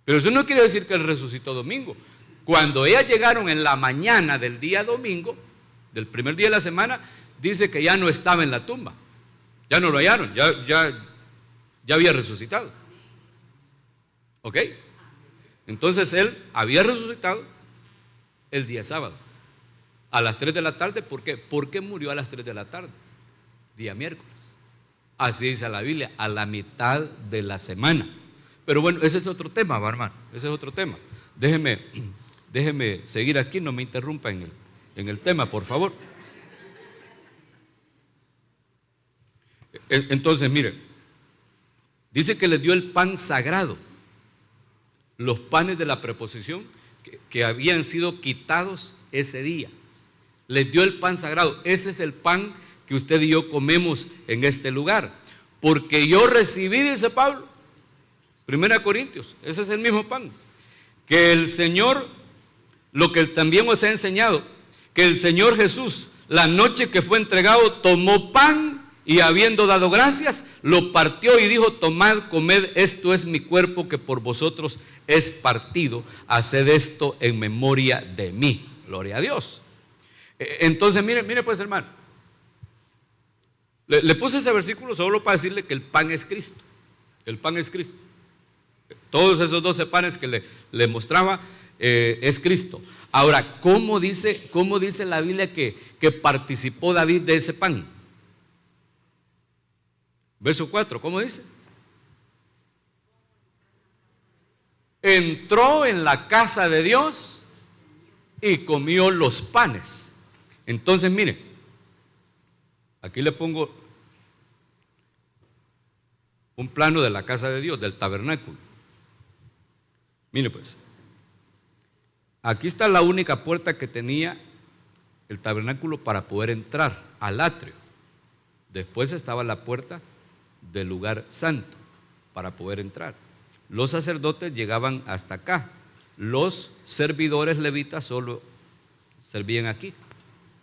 Pero eso no quiere decir que Él resucitó domingo. Cuando ellas llegaron en la mañana del día domingo, del primer día de la semana, dice que ya no estaba en la tumba. Ya no lo hallaron, ya había resucitado. ¿Ok? Entonces Él había resucitado el día sábado, a las 3 de la tarde. ¿Por qué? ¿Por qué murió a las 3 de la tarde? Día miércoles. Así dice la Biblia, a la mitad de la semana. Pero bueno, ese es otro tema, hermano. Ese es otro tema. Déjeme seguir aquí, no me interrumpa en el tema, por favor. Entonces, mire, dice que les dio el pan sagrado, los panes de la preposición que habían sido quitados ese día. Les dio el pan sagrado. Ese es el pan que usted y yo comemos en este lugar. Porque yo recibí, dice Pablo, 1 Corintios, ese es el mismo pan, que el Señor, lo que también os he enseñado, que el Señor Jesús, la noche que fue entregado, tomó pan y habiendo dado gracias, lo partió y dijo: tomad, comed, esto es mi cuerpo que por vosotros es partido, haced esto en memoria de mí. Gloria a Dios. Entonces, mire pues, hermano, le puse ese versículo solo para decirle que el pan es Cristo. El pan es Cristo. Todos esos 12 panes que le mostraba es Cristo. Ahora, ¿cómo dice la Biblia que participó David de ese pan? Verso 4, ¿cómo dice? Entró en la casa de Dios y comió los panes. Entonces, mire, aquí le pongo un plano de la casa de Dios, del tabernáculo. Mire pues, aquí está la única puerta que tenía el tabernáculo para poder entrar al atrio. Después estaba la puerta del lugar santo para poder entrar. Los sacerdotes llegaban hasta acá. Los servidores levitas solo servían aquí.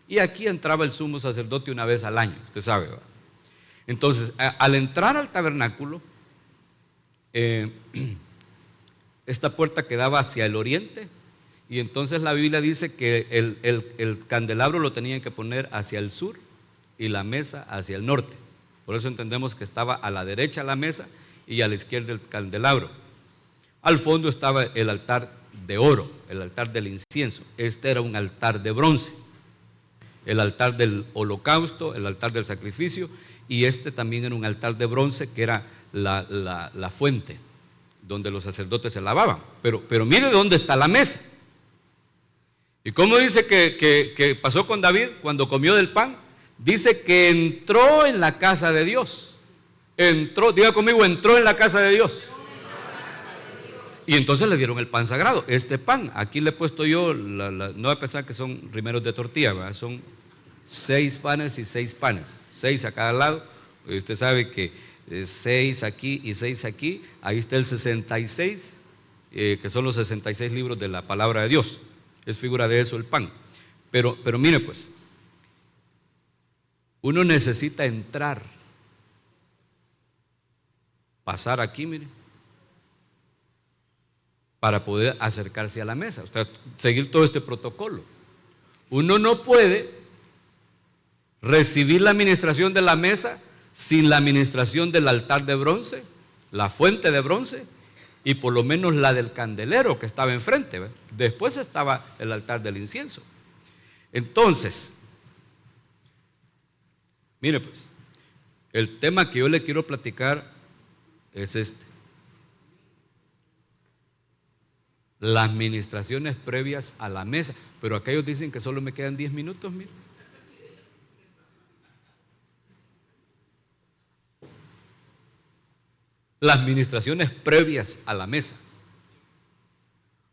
Y aquí entraba el sumo sacerdote una vez al año, usted sabe, ¿verdad? Entonces, al entrar al tabernáculo, esta puerta quedaba hacia el oriente, y entonces la Biblia dice que el candelabro lo tenían que poner hacia el sur y la mesa hacia el norte. Por eso entendemos que estaba a la derecha la mesa y a la izquierda el candelabro. Al fondo estaba el altar de oro, el altar del incienso. Este era un altar de bronce. El altar del holocausto, el altar del sacrificio, y este también era un altar de bronce que era la fuente donde los sacerdotes se lavaban. Pero mire dónde está la mesa. ¿Y cómo dice que pasó con David cuando comió del pan? Dice que entró en la casa de Dios. Entró, diga conmigo, entró en la casa de Dios. Y entonces le dieron el pan sagrado. Este pan, aquí le he puesto yo, no voy a pensar que son rimeros de tortilla, ¿verdad? Son 6 panes y 6 panes, 6 a cada lado. Y usted sabe que 6 aquí y 6 aquí, ahí está el 66, que son los 66 libros de la palabra de Dios. Es figura de eso el pan. Pero mire pues, uno necesita entrar, pasar aquí, mire, para poder acercarse a la mesa, usted seguir todo este protocolo. Uno no puede recibir la administración de la mesa sin la administración del altar de bronce, la fuente de bronce, y por lo menos la del candelero que estaba enfrente, ¿ve? Después estaba el altar del incienso. Entonces, mire pues, el tema que yo le quiero platicar es este: las ministraciones previas a la mesa. Pero aquellos dicen que solo me quedan 10 minutos, mire. Las ministraciones previas a la mesa.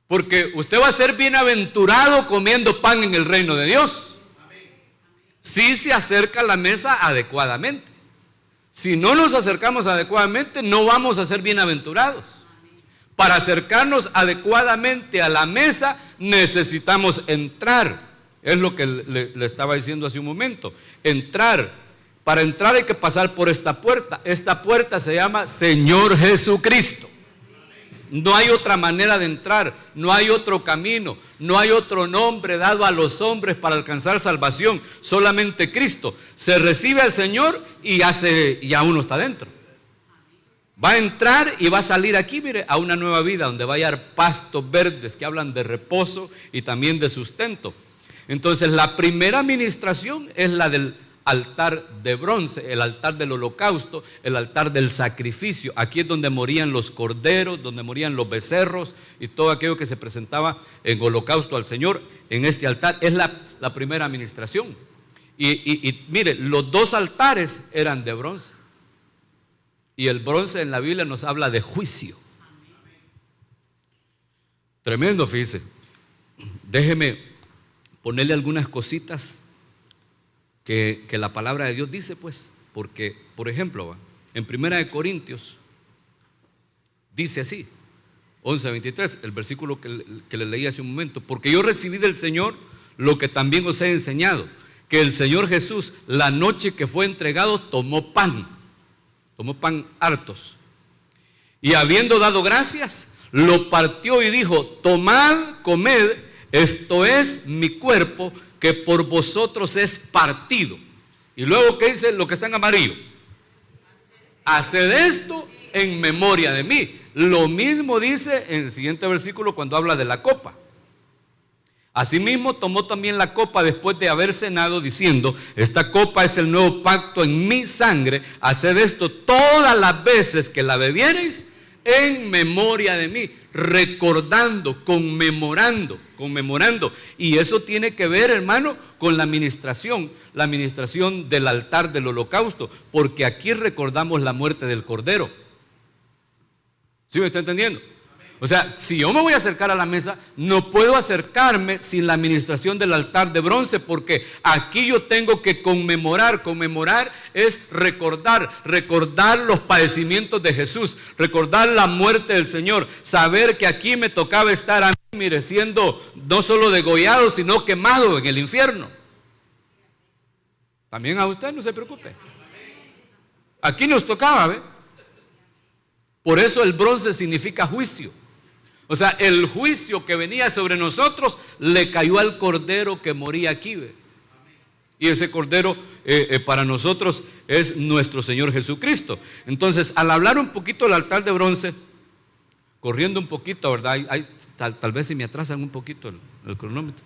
Porque usted va a ser bienaventurado comiendo pan en el reino de Dios, si se acerca a la mesa adecuadamente. Si no nos acercamos adecuadamente, no vamos a ser bienaventurados. Para acercarnos adecuadamente a la mesa necesitamos entrar. Es lo que le estaba diciendo hace un momento. Entrar. Para entrar hay que pasar por esta puerta. Esta puerta se llama Señor Jesucristo. No hay otra manera de entrar, no hay otro camino, no hay otro nombre dado a los hombres para alcanzar salvación, solamente Cristo. Se recibe al Señor y ya uno está dentro. Va a entrar y va a salir aquí, mire, a una nueva vida donde va a hallar pastos verdes que hablan de reposo y también de sustento. Entonces la primera administración es la del altar de bronce, el altar del holocausto, el altar del sacrificio. Aquí es donde morían los corderos, donde morían los becerros y todo aquello que se presentaba en holocausto al Señor. En este altar es la primera administración. Y mire, los 2 altares eran de bronce. Y el bronce en la Biblia nos habla de juicio. Tremendo, fíjese. Déjeme ponerle algunas cositas que la palabra de Dios dice, pues, porque, por ejemplo, en 1 Corintios dice así, 11:23, el versículo que le leí hace un momento: porque yo recibí del Señor lo que también os he enseñado, que el Señor Jesús, la noche que fue entregado, tomó pan hartos, y habiendo dado gracias, lo partió y dijo: tomad, comed, esto es mi cuerpo, que por vosotros es partido. Y luego, ¿qué dice lo que está en amarillo? Haced esto en memoria de mí. Lo mismo dice en el siguiente versículo cuando habla de la copa. Asimismo tomó también la copa después de haber cenado, diciendo: esta copa es el nuevo pacto en mi sangre, haced esto todas las veces que la bebiereis en memoria de mí. Recordando, conmemorando. Y eso tiene que ver, hermano, con la administración del altar del holocausto, porque aquí recordamos la muerte del Cordero. ¿Sí me está entendiendo? O sea, si yo me voy a acercar a la mesa, no puedo acercarme sin la administración del altar de bronce, porque aquí yo tengo que conmemorar. Conmemorar es recordar los padecimientos de Jesús, recordar la muerte del Señor, saber que aquí me tocaba estar a mí, mire, siendo no solo degollado, sino quemado en el infierno. También a usted, no se preocupe. Aquí nos tocaba, ¿ve? Por eso el bronce significa juicio. O sea, el juicio que venía sobre nosotros le cayó al cordero que moría aquí, ¿ve? Y ese cordero para nosotros es nuestro Señor Jesucristo. Entonces, al hablar un poquito del altar de bronce, corriendo un poquito, ¿verdad? Tal vez si me atrasan un poquito el cronómetro.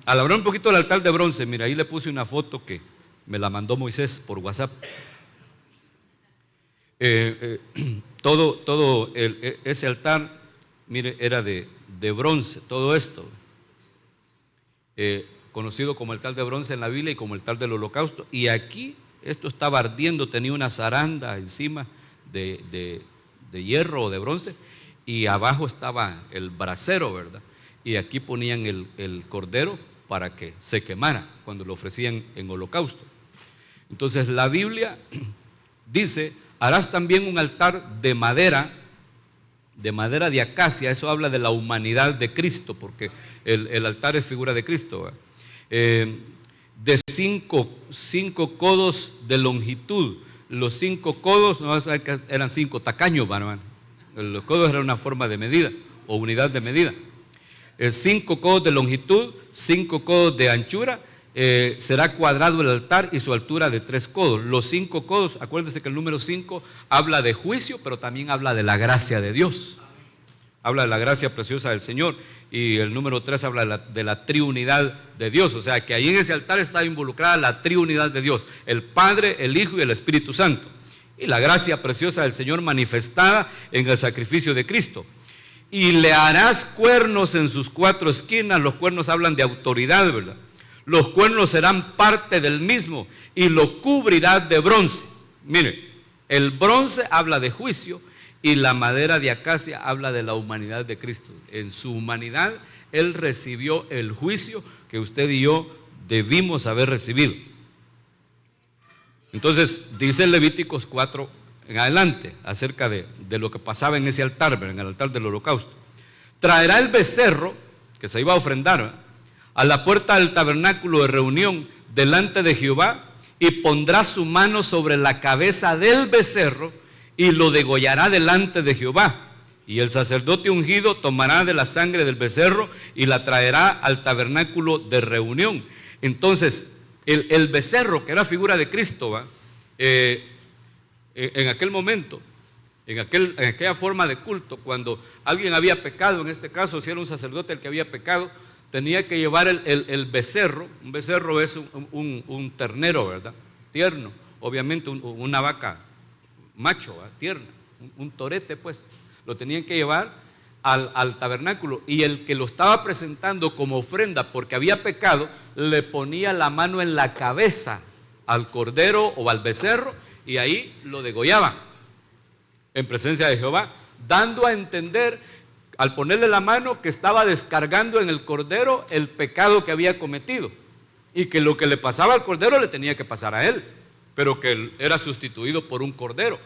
Al hablar un poquito del altar de bronce, mira, ahí le puse una foto que me la mandó Moisés por WhatsApp. Ese altar, mire, era de bronce, todo esto, conocido como el altar de bronce en la Biblia y como el altar del holocausto. Y aquí esto estaba ardiendo, tenía una zaranda encima de hierro o de bronce, y abajo estaba el brasero, ¿verdad? Y aquí ponían el cordero para que se quemara cuando lo ofrecían en holocausto. Entonces la Biblia dice: harás también un altar de madera de acacia. Eso habla de la humanidad de Cristo, porque el altar es figura de Cristo, de 5 codos de longitud. Los 5 codos, no, eran 5 tacaños, hermano. Los codos eran una forma de medida o unidad de medida. 5 codos de longitud, 5 codos de anchura. Será cuadrado el altar y su altura de 3 codos. Los 5 codos, acuérdense que el número 5 habla de juicio, pero también habla de la gracia de Dios. Habla de la gracia preciosa del Señor. Y el número 3 habla de la triunidad de Dios. O sea que ahí en ese altar está involucrada la triunidad de Dios: el Padre, el Hijo y el Espíritu Santo. Y la gracia preciosa del Señor manifestada en el sacrificio de Cristo. Y le harás cuernos en sus 4 esquinas. Los cuernos hablan de autoridad, ¿verdad? Los cuernos serán parte del mismo y lo cubrirás de bronce. Mire, el bronce habla de juicio y la madera de acacia habla de la humanidad de Cristo. En su humanidad Él recibió el juicio que usted y yo debimos haber recibido. Entonces dice Levíticos 4 en adelante acerca de lo que pasaba en ese altar, en el altar del holocausto. Traerá el becerro que se iba a ofrendar a la puerta del tabernáculo de reunión delante de Jehová, y pondrá su mano sobre la cabeza del becerro y lo degollará delante de Jehová. Y el sacerdote ungido tomará de la sangre del becerro y la traerá al tabernáculo de reunión. Entonces, el becerro, que era figura de Cristo, en aquel momento, en aquella forma de culto, cuando alguien había pecado, en este caso si era un sacerdote el que había pecado, tenía que llevar el becerro. Un becerro es un ternero, ¿verdad? Tierno, obviamente una vaca macho, ¿verdad? Tierna, un torete, pues. Lo tenían que llevar al tabernáculo, y el que lo estaba presentando como ofrenda porque había pecado, le ponía la mano en la cabeza al cordero o al becerro, y ahí lo degollaban en presencia de Jehová, dando a entender, al ponerle la mano, que estaba descargando en el cordero el pecado que había cometido, y que lo que le pasaba al cordero le tenía que pasar a él, pero que él era sustituido por un cordero.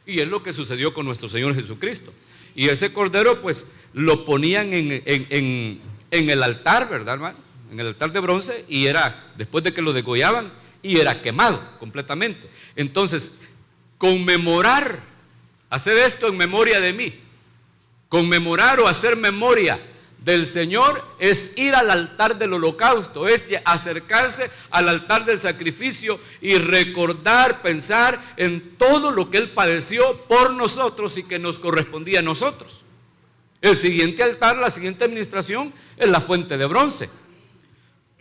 Y es lo que sucedió con nuestro Señor Jesucristo. Y ese cordero pues lo ponían en el altar, ¿verdad, hermano? En el altar de bronce, y era, después de que lo degollaban, y era quemado completamente. Entonces, conmemorar, hacer esto en memoria de mí, conmemorar o hacer memoria del Señor, es ir al altar del holocausto, es acercarse al altar del sacrificio y recordar, pensar en todo lo que Él padeció por nosotros y que nos correspondía a nosotros. El siguiente altar, la siguiente administración, es la fuente de bronce.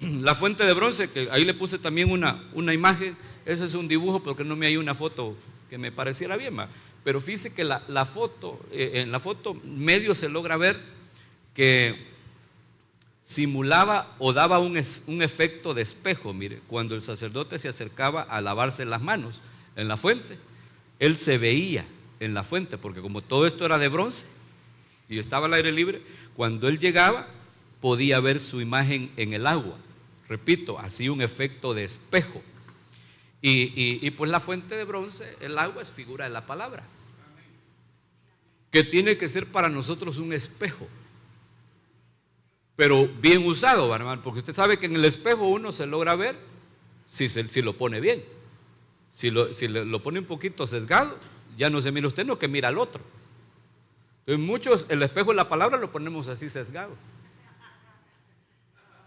La fuente de bronce, que ahí le puse también una imagen. Ese es un dibujo, porque no me hay una foto que me pareciera bien, pero fíjese que la foto, en la foto medio se logra ver que simulaba o daba un efecto de espejo. Mire, cuando el sacerdote se acercaba a lavarse las manos en la fuente, él se veía en la fuente, porque como todo esto era de bronce y estaba al aire libre, cuando él llegaba podía ver su imagen en el agua. Repito, hacía un efecto de espejo. Y pues la fuente de bronce, el agua, es figura de la palabra, que tiene que ser para nosotros un espejo, pero bien usado, hermano, porque usted sabe que en el espejo uno se logra ver si lo pone bien. Si lo pone un poquito sesgado, ya no se mira usted, no, que mira al otro. Entonces muchos, el espejo de la palabra lo ponemos así sesgado.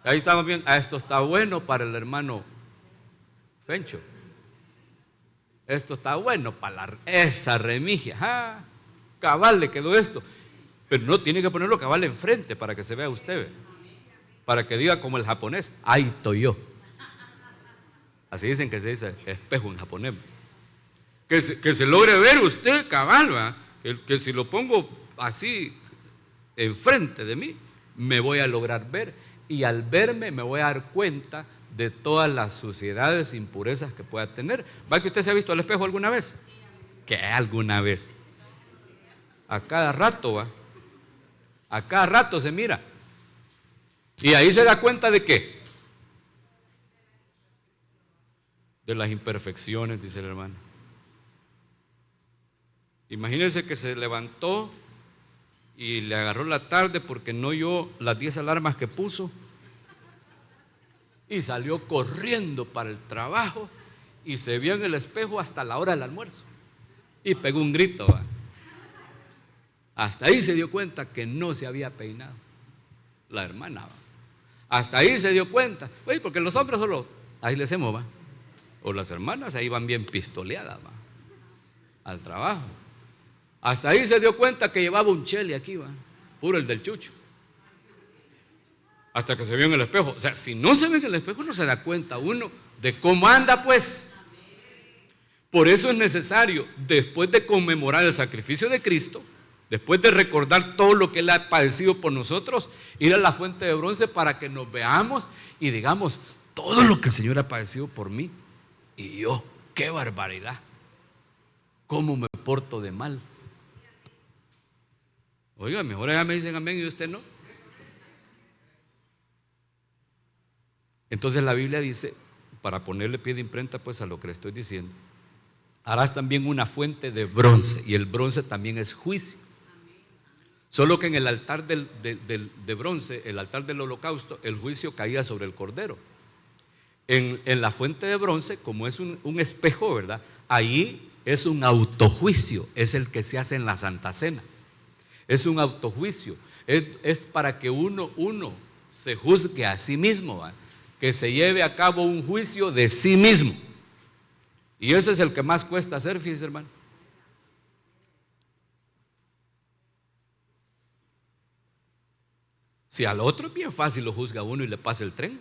Ahí estamos viendo, esto está bueno para el hermano Fencho. Esto está bueno para esa Remigia. Cabal le quedó esto. Pero no tiene que ponerlo cabal enfrente para que se vea usted, para que diga como el japonés, ahí estoy yo. Así dicen que se dice espejo en japonés. Que se logre ver usted cabal, ¿va? Que si lo pongo así enfrente de mí, me voy a lograr ver. Y al verme me voy a dar cuenta de todas las suciedades, impurezas que pueda tener. ¿Va que usted se ha visto al espejo alguna vez? ¿Qué alguna vez? A cada rato, va. A cada rato se mira. Y ahí se da cuenta de qué. De las imperfecciones, dice el hermano. Imagínense que se levantó y le agarró la tarde porque no oyó las 10 alarmas que puso. Y salió corriendo para el trabajo y se vio en el espejo hasta la hora del almuerzo. Y pegó un grito, ¿va? Hasta ahí se dio cuenta que no se había peinado la hermana, ¿va? Hasta ahí se dio cuenta. Oye, porque los hombres solo ahí les hacemos, ¿va? O las hermanas ahí van bien pistoleadas, ¿va? Al trabajo. Hasta ahí se dio cuenta que llevaba un chele aquí, ¿va? Puro el del chucho. Hasta que se vio en el espejo. O sea, si no se ve en el espejo, no se da cuenta uno de cómo anda, pues. Por eso es necesario, después de conmemorar el sacrificio de Cristo, después de recordar todo lo que Él ha padecido por nosotros, ir a la fuente de bronce para que nos veamos y digamos, todo lo que el Señor ha padecido por mí. Y yo, qué barbaridad. ¿Cómo me porto de mal? Oiga, mejor allá me dicen amén y usted no. Entonces la Biblia dice, para ponerle pie de imprenta pues a lo que le estoy diciendo, harás también una fuente de bronce, y el bronce también es juicio. Solo que en el altar de bronce, el altar del holocausto, el juicio caía sobre el cordero. En la fuente de bronce, como es un espejo, ¿verdad? Ahí es un autojuicio, es el que se hace en la Santa Cena. Es un autojuicio, es para que uno se juzgue a sí mismo, ¿va? Que se lleve a cabo un juicio de sí mismo. Y ese es el que más cuesta hacer, fíjese, hermano. Si al otro es bien fácil lo juzga uno y le pasa el tren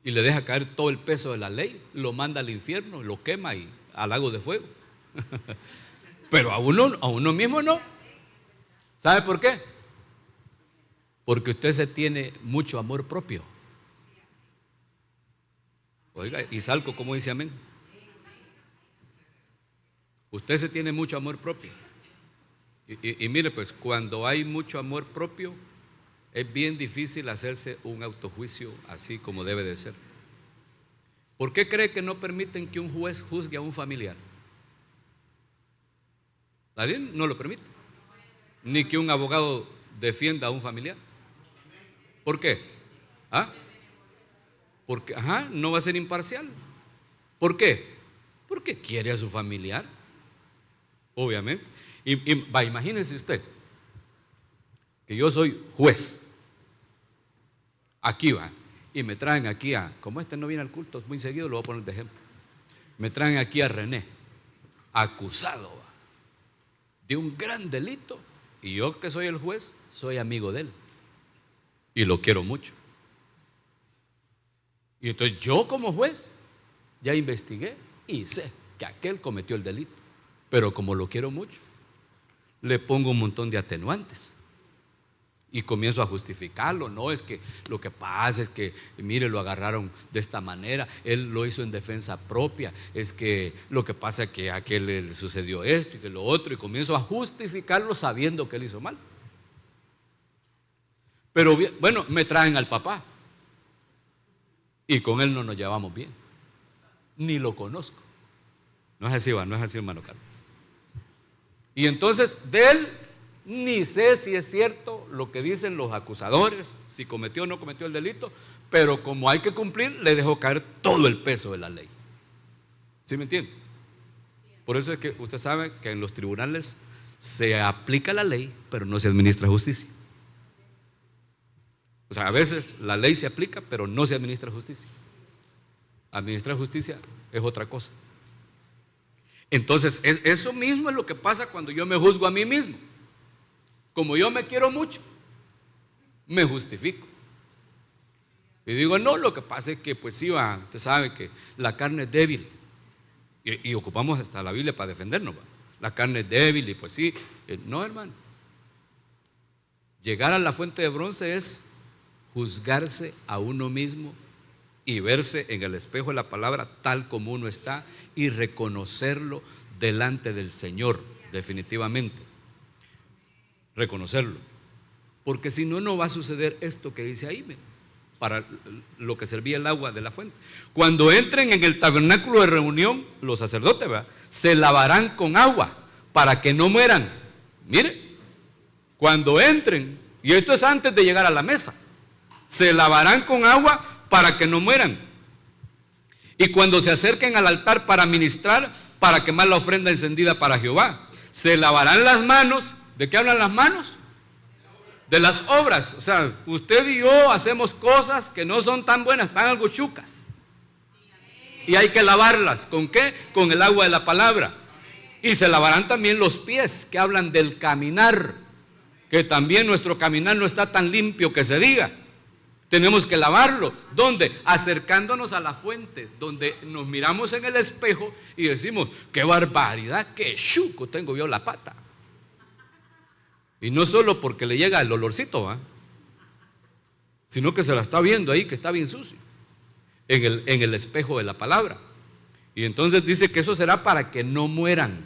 y le deja caer todo el peso de la ley, lo manda al infierno, lo quema y al lago de fuego. Pero a uno mismo no. ¿Sabe por qué? Porque usted se tiene mucho amor propio. Oiga, y Salco, ¿cómo dice amén? Usted se tiene mucho amor propio. Y mire, pues cuando hay mucho amor propio, es bien difícil hacerse un autojuicio así como debe de ser. ¿Por qué cree que no permiten que un juez juzgue a un familiar? ¿Está bien? No lo permite. Ni que un abogado defienda a un familiar. ¿Por qué? ¿Ah? Porque, no va a ser imparcial. ¿Por qué? Porque quiere a su familiar, obviamente. Imagínense usted que yo soy juez. Aquí va. Y me traen aquí como este no viene al culto muy seguido, lo voy a poner de ejemplo. Me traen aquí a René, acusado de un gran delito. Y yo que soy el juez, soy amigo de él. Y lo quiero mucho. Y entonces yo como juez ya investigué y sé que aquel cometió el delito. Pero como lo quiero mucho, le pongo un montón de atenuantes. Y comienzo a justificarlo. No, es que lo que pasa es que, mire, lo agarraron de esta manera, él lo hizo en defensa propia, es que lo que pasa es que a aquel le sucedió esto y que lo otro, y comienzo a justificarlo sabiendo que él hizo mal. Pero bueno, me traen al papá y con él no nos llevamos bien, ni lo conozco. No es así, no es así, hermano Carlos. Y entonces de él ni sé si es cierto lo que dicen los acusadores, si cometió o no cometió el delito, pero como hay que cumplir, le dejo caer todo el peso de la ley. ¿Sí me entiende? Por eso es que usted sabe que en los tribunales se aplica la ley, pero no se administra justicia. O sea, a veces la ley se aplica, pero no se administra justicia. Administrar justicia es otra cosa. Entonces, eso mismo es lo que pasa cuando yo me juzgo a mí mismo. Como yo me quiero mucho, me justifico. Y digo, no, lo que pasa es que, pues sí, usted sabe que la carne es débil. Y ocupamos hasta la Biblia para defendernos. La carne es débil y pues sí. No, hermano. Llegar a la fuente de bronce es juzgarse a uno mismo y verse en el espejo de la palabra tal como uno está y reconocerlo delante del Señor, definitivamente. Reconocerlo, porque si no, no va a suceder esto que dice ahí, para lo que servía el agua de la fuente. Cuando entren en el tabernáculo de reunión, los sacerdotes, ¿verdad?, se lavarán con agua para que no mueran. Mire, cuando entren, y esto es antes de llegar a la mesa, se lavarán con agua para que no mueran. Y cuando se acerquen al altar para ministrar, para quemar la ofrenda encendida para Jehová, se lavarán las manos. ¿De qué hablan las manos? De las obras. O sea, usted y yo hacemos cosas que no son tan buenas, están algo chucas. Y hay que lavarlas. ¿Con qué? Con el agua de la palabra. Y se lavarán también los pies, que hablan del caminar, que también nuestro caminar no está tan limpio que se diga. Tenemos que lavarlo. ¿Dónde? Acercándonos a la fuente, donde nos miramos en el espejo y decimos, qué barbaridad, qué chuco tengo yo la pata. Y no solo porque le llega el olorcito, sino que se la está viendo ahí, que está bien sucio, en el espejo de la palabra. Y entonces dice que eso será para que no mueran.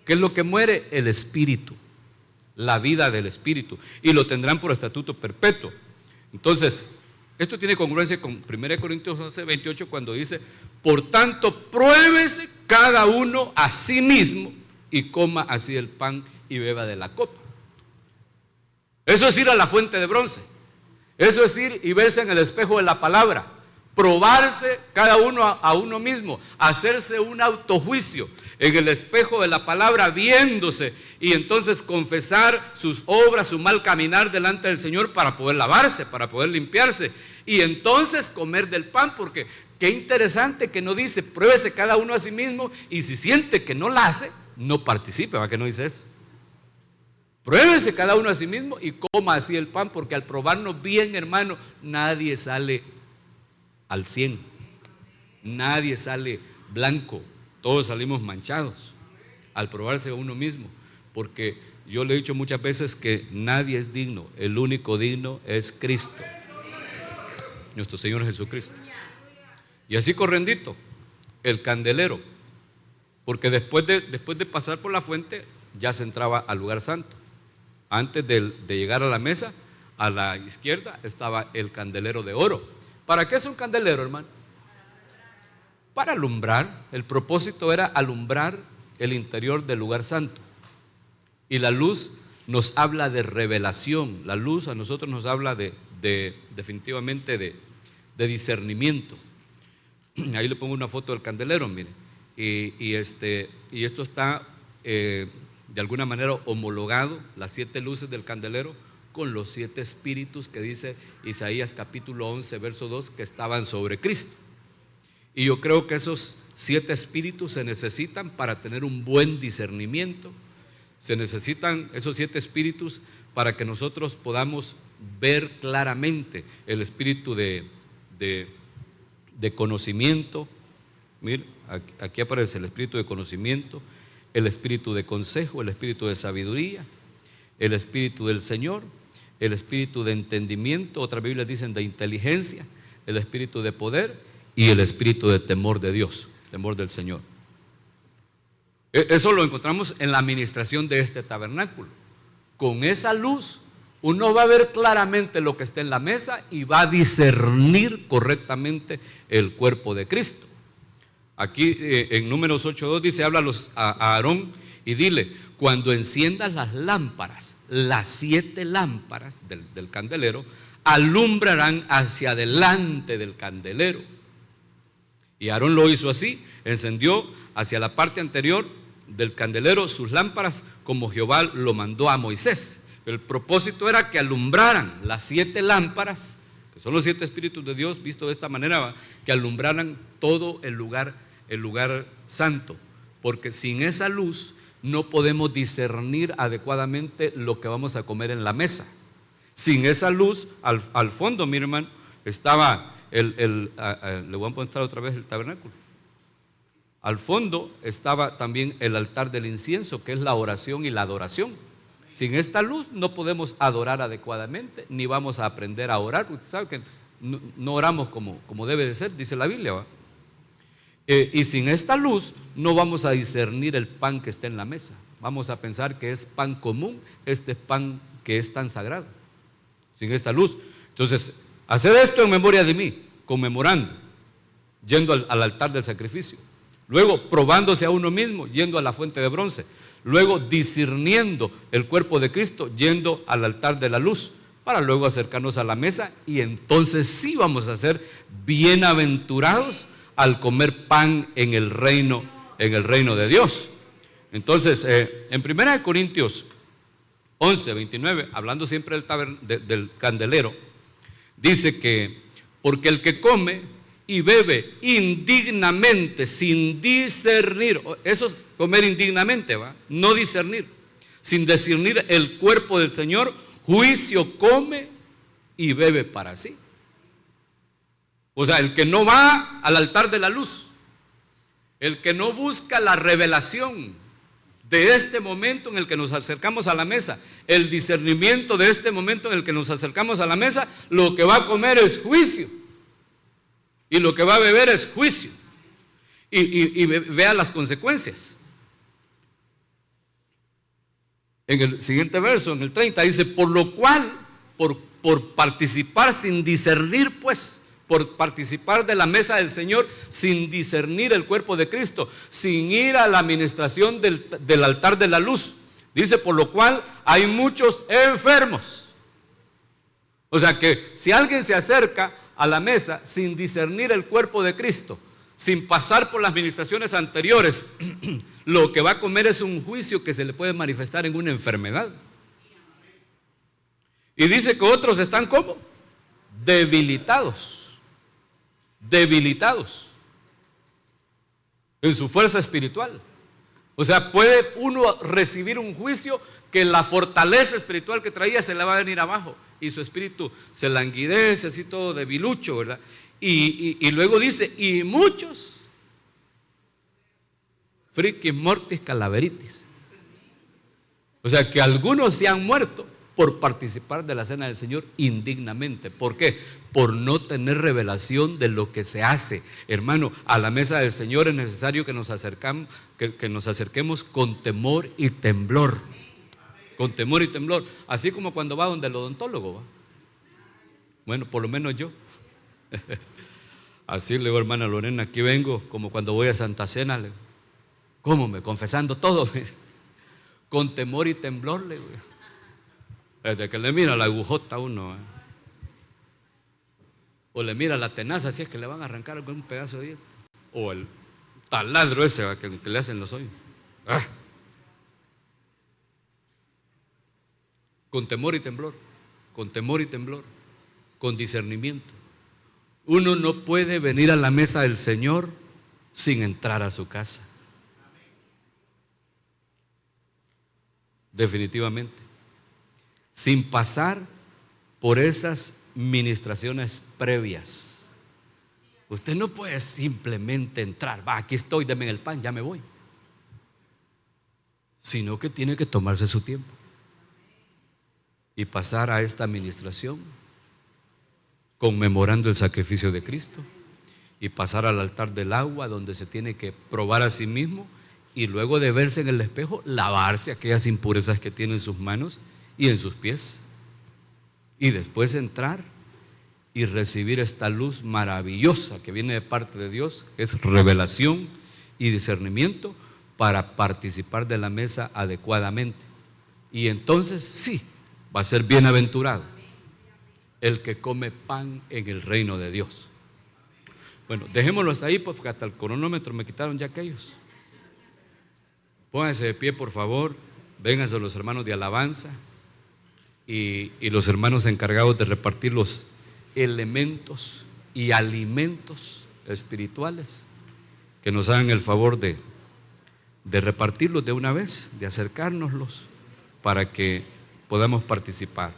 ¿Qué es lo que muere? El espíritu, la vida del espíritu. Y lo tendrán por estatuto perpetuo. Entonces, esto tiene congruencia con 1 Corintios 11, 28, cuando dice, por tanto, pruébese cada uno a sí mismo y coma así el pan y beba de la copa. Eso es ir a la fuente de bronce. Eso es ir y verse en el espejo de la palabra. Probarse cada uno a uno mismo. Hacerse un autojuicio en el espejo de la palabra, viéndose. Y entonces confesar sus obras, su mal caminar delante del Señor para poder lavarse, para poder limpiarse. Y entonces comer del pan, porque qué interesante que no dice, pruébese cada uno a sí mismo. Y si siente que no la hace, no participe. ¿Va que no dice eso? Pruébese cada uno a sí mismo y coma así el pan, porque al probarnos bien, hermano, nadie sale al 100. Nadie sale blanco. Todos salimos manchados al probarse a uno mismo, porque yo le he dicho muchas veces que nadie es digno. El único digno es Cristo, nuestro Señor Jesucristo. Y así correndito, el candelero, porque después de pasar por la fuente, ya se entraba al lugar santo. Antes de llegar a la mesa, a la izquierda estaba el candelero de oro. ¿Para qué es un candelero, hermano? Para alumbrar. El propósito era alumbrar el interior del lugar santo. Y la luz nos habla de revelación. La luz a nosotros nos habla definitivamente de discernimiento. Ahí le pongo una foto del candelero, mire. Y esto está de alguna manera homologado, las 7 luces del candelero, con los 7 espíritus que dice Isaías capítulo 11, verso 2, que estaban sobre Cristo. Y yo creo que esos 7 espíritus se necesitan para tener un buen discernimiento. Se necesitan esos 7 espíritus para que nosotros podamos ver claramente el espíritu de conocimiento. Mire, aquí aparece el espíritu de conocimiento, el espíritu de consejo, el espíritu de sabiduría, el espíritu del Señor, el espíritu de entendimiento, otras Biblias dicen de inteligencia, el espíritu de poder y el espíritu de temor de Dios, temor del Señor. Eso lo encontramos en la administración de este tabernáculo. Con esa luz uno va a ver claramente lo que está en la mesa y va a discernir correctamente el cuerpo de Cristo. Aquí en Números 8:2 dice, habla a Aarón y dile, cuando enciendas las lámparas, las 7 lámparas del candelero, alumbrarán hacia adelante del candelero. Y Aarón lo hizo así, encendió hacia la parte anterior del candelero sus lámparas como Jehová lo mandó a Moisés. El propósito era que alumbraran las 7 lámparas, que son los 7 espíritus de Dios, visto de esta manera, que alumbraran todo el lugar santo, porque sin esa luz no podemos discernir adecuadamente lo que vamos a comer en la mesa. Sin esa luz, al fondo, mi hermano, estaba le voy a mostrar otra vez el tabernáculo. Al fondo estaba también el altar del incienso, que es la oración y la adoración. Sin esta luz no podemos adorar adecuadamente, ni vamos a aprender a orar, porque usted sabe que no oramos como debe de ser, dice la Biblia, ¿va? Y sin esta luz no vamos a discernir el pan que está en la mesa. Vamos a pensar que es pan común, este pan que es tan sagrado. Sin esta luz. Entonces, hacer esto en memoria de mí, conmemorando, yendo al altar del sacrificio. Luego, probándose a uno mismo, yendo a la fuente de bronce. Luego, discerniendo el cuerpo de Cristo, yendo al altar de la luz, para luego acercarnos a la mesa, y entonces sí vamos a ser bienaventurados al comer pan en el reino de Dios. Entonces, en 1 Corintios 11:29, hablando siempre del candelero, dice que, porque el que come y bebe indignamente, sin discernir, eso es comer indignamente, ¿va? No discernir, sin discernir el cuerpo del Señor, juicio come y bebe para sí. O sea, el que no va al altar de la luz, el que no busca la revelación de este momento en el que nos acercamos a la mesa, el discernimiento de este momento en el que nos acercamos a la mesa, lo que va a comer es juicio y lo que va a beber es juicio, y vea las consecuencias. En el siguiente verso, en el 30, dice, por lo cual, por participar sin discernir, pues, por participar de la mesa del Señor sin discernir el cuerpo de Cristo, sin ir a la administración del altar de la luz. Dice, por lo cual hay muchos enfermos. O sea que si alguien se acerca a la mesa sin discernir el cuerpo de Cristo, sin pasar por las administraciones anteriores, lo que va a comer es un juicio que se le puede manifestar en una enfermedad. Y dice que otros están ¿cómo? Debilitados en su fuerza espiritual. O sea, puede uno recibir un juicio que la fortaleza espiritual que traía se le va a venir abajo y su espíritu se languidece, así todo debilucho, ¿verdad? Y luego dice, y muchos friquis mortis calaveritis. O sea, que algunos se han muerto por participar de la cena del Señor indignamente. ¿Por qué? Por no tener revelación de lo que se hace. Hermano, a la mesa del Señor es necesario que nos acerquemos con temor y temblor. Con temor y temblor. Así como cuando va donde el odontólogo, ¿va? Bueno, por lo menos yo. Así le digo, hermana Lorena, aquí vengo como cuando voy a Santa Cena. Le digo, ¿cómo? Confesando todo. Con temor y temblor, le digo. Desde que le mira la agujota a uno, o le mira la tenaza, si es que le van a arrancar algún pedazo de diente, o el taladro ese que le hacen los hoyos. Con temor y temblor, con temor y temblor, con discernimiento. Uno no puede venir a la mesa del Señor sin entrar a su casa. Definitivamente. Sin pasar por esas ministraciones previas. Usted no puede simplemente entrar, va, aquí estoy, deme el pan, ya me voy. Sino que tiene que tomarse su tiempo. y pasar a esta administración conmemorando el sacrificio de Cristo y pasar al altar del agua donde se tiene que probar a sí mismo y luego de verse en el espejo lavarse aquellas impurezas que tiene en sus manos y en sus pies y después entrar y recibir esta luz maravillosa que viene de parte de Dios, que es revelación y discernimiento para participar de la mesa adecuadamente. Y entonces sí, va a ser bienaventurado el que come pan en el reino de Dios. Bueno, dejémoslo hasta ahí porque hasta el cronómetro me quitaron ya aquellos. Pónganse de pie, por favor. Vénganse los hermanos de alabanza y los hermanos encargados de repartir los elementos y alimentos espirituales, que nos hagan el favor de repartirlos de una vez, de acercárnoslos para que podamos participar.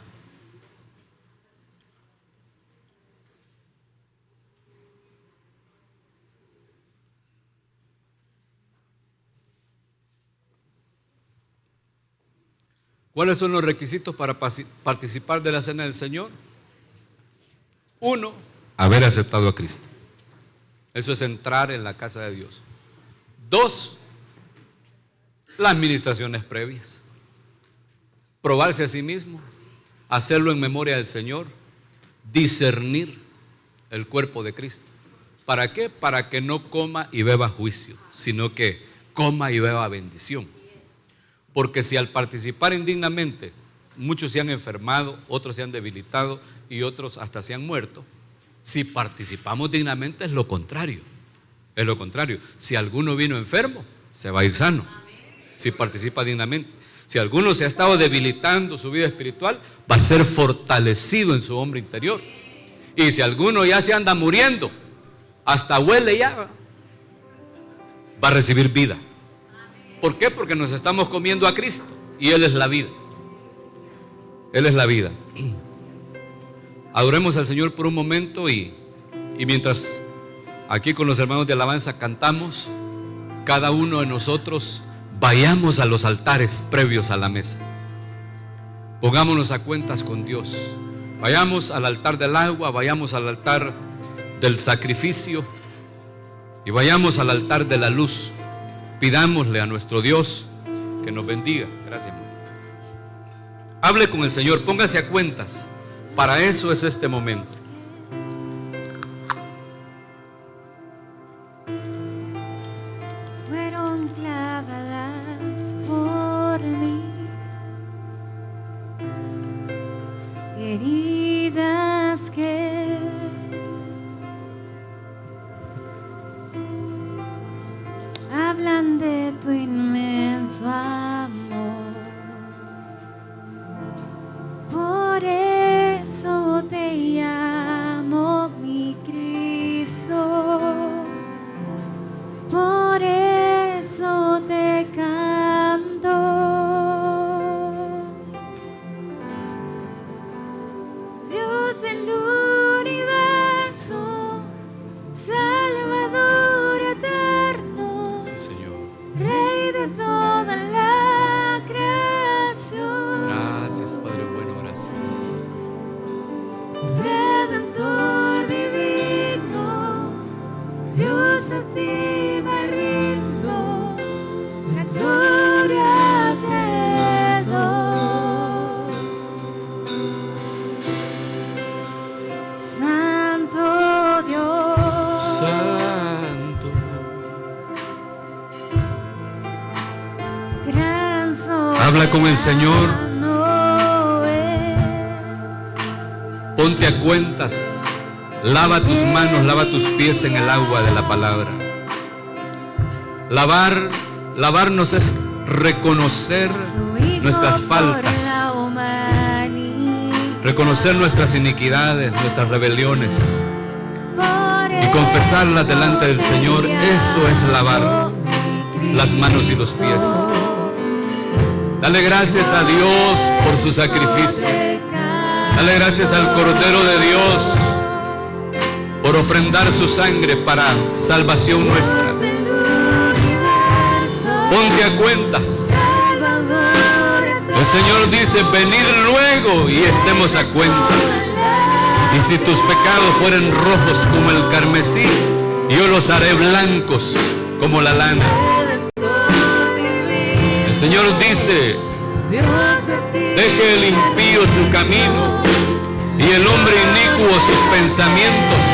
¿Cuáles son los requisitos para participar de la cena del Señor? 1, haber aceptado a Cristo. Eso es entrar en la casa de Dios. 2, las administraciones previas. Probarse a sí mismo, hacerlo en memoria del Señor, discernir el cuerpo de Cristo. ¿Para qué? Para que no coma y beba juicio, sino que coma y beba bendición. Porque si al participar indignamente muchos se han enfermado, otros se han debilitado y otros hasta se han muerto, si participamos dignamente es lo contrario. Es lo contrario. Si alguno vino enfermo, se va a ir sano. Si participa dignamente. Si alguno se ha estado debilitando su vida espiritual, va a ser fortalecido en su hombre interior. Y si alguno ya se anda muriendo, hasta huele ya, va a recibir vida. ¿Por qué? Porque nos estamos comiendo a Cristo y Él es la vida. Él es la vida. Adoremos al Señor por un momento y mientras aquí con los hermanos de alabanza cantamos, cada uno de nosotros vayamos a los altares previos a la mesa. Pongámonos a cuentas con Dios. Vayamos al altar del agua, vayamos al altar del sacrificio y vayamos al altar de la luz. Pidámosle a nuestro Dios que nos bendiga. Gracias. Hable con el Señor, póngase a cuentas. Para eso es este momento. Fueron clavadas por mí, heridas que hablan de tu inmenso amor. Por eso te llamo mi Cristo, por eso te canto. Dios del universo, Salvador eterno, Sí, Señor. Rey de toda la creación, Gracias, Padre bueno, gracias. Redentor divino, Dios a ti me rindo, la gloria te doy. Santo Dios, Santo. gran Habla con el Señor. soberano es. Ponte a cuentas. Lava tus manos, lava tus pies en el agua de la palabra. Lavarnos es reconocer Su Hijo nuestras por faltas, la humanidad. reconocer nuestras iniquidades, nuestras rebeliones Por y confesarlas eso delante del te Señor. Eso es lavar llamo mi las manos y los pies. Cristo. Dale gracias a Dios por su sacrificio. Dale gracias al Cordero de Dios por ofrendar su sangre para salvación nuestra. Ponte a cuentas. El Señor dice: venid luego y estemos a cuentas. Y si tus pecados fueren rojos como el carmesí, yo los haré blancos como la lana. El Señor dice: deje el impío su camino y el hombre inicuo sus pensamientos,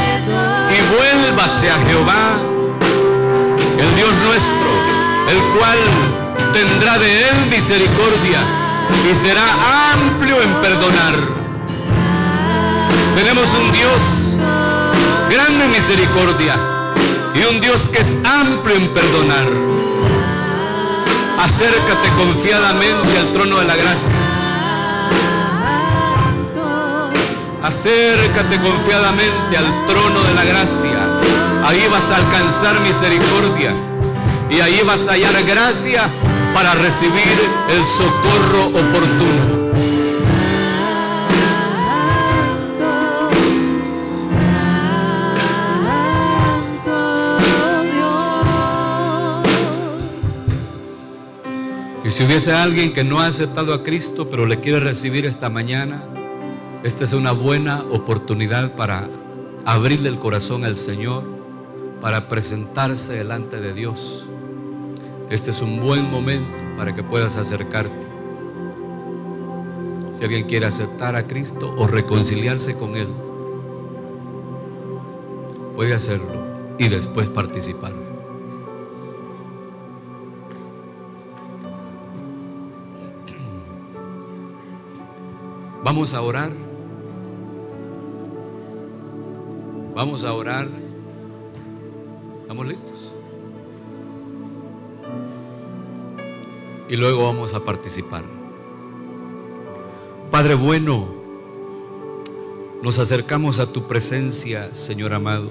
y vuélvase a Jehová, el Dios nuestro, el cual tendrá de él misericordia y será amplio en perdonar. Tenemos un Dios grande en misericordia y un Dios que es amplio en perdonar. Acércate confiadamente al trono de la gracia. Acércate confiadamente al trono de la gracia. Ahí vas a alcanzar misericordia y ahí vas a hallar gracia para recibir el socorro oportuno. Y si hubiese alguien que no ha aceptado a Cristo, pero le quiere recibir esta mañana, esta es una buena oportunidad para abrirle el corazón al Señor, para presentarse delante de Dios. Este es un buen momento para que puedas acercarte. Si alguien quiere aceptar a Cristo o reconciliarse con Él, puede hacerlo y después participar. Vamos a orar. Vamos a orar. ¿Estamos listos? Y luego vamos a participar. Padre bueno, nos acercamos a tu presencia, Señor amado,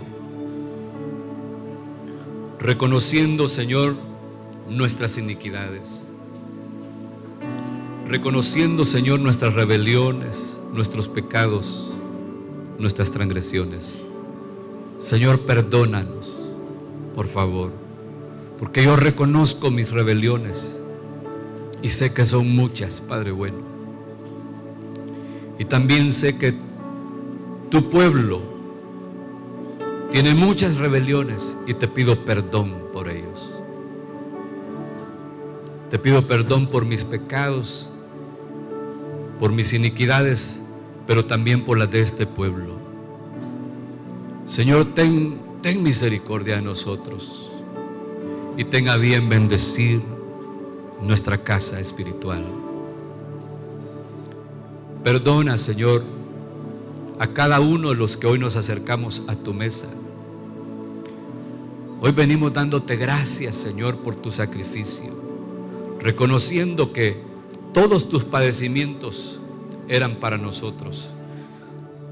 reconociendo, Señor, nuestras iniquidades, reconociendo, Señor, nuestras rebeliones, nuestros pecados, nuestras transgresiones. Señor, perdónanos, por favor, porque yo reconozco mis rebeliones y sé que son muchas, Padre bueno. Y también sé que tu pueblo tiene muchas rebeliones y te pido perdón por ellos. Te pido perdón por mis pecados, por mis iniquidades, pero también por las de este pueblo. Señor, ten misericordia de nosotros y tenga bien bendecir nuestra casa espiritual. Perdona, Señor, a cada uno de los que hoy nos acercamos a tu mesa. Hoy venimos dándote gracias, Señor, por tu sacrificio, reconociendo que todos tus padecimientos eran para nosotros,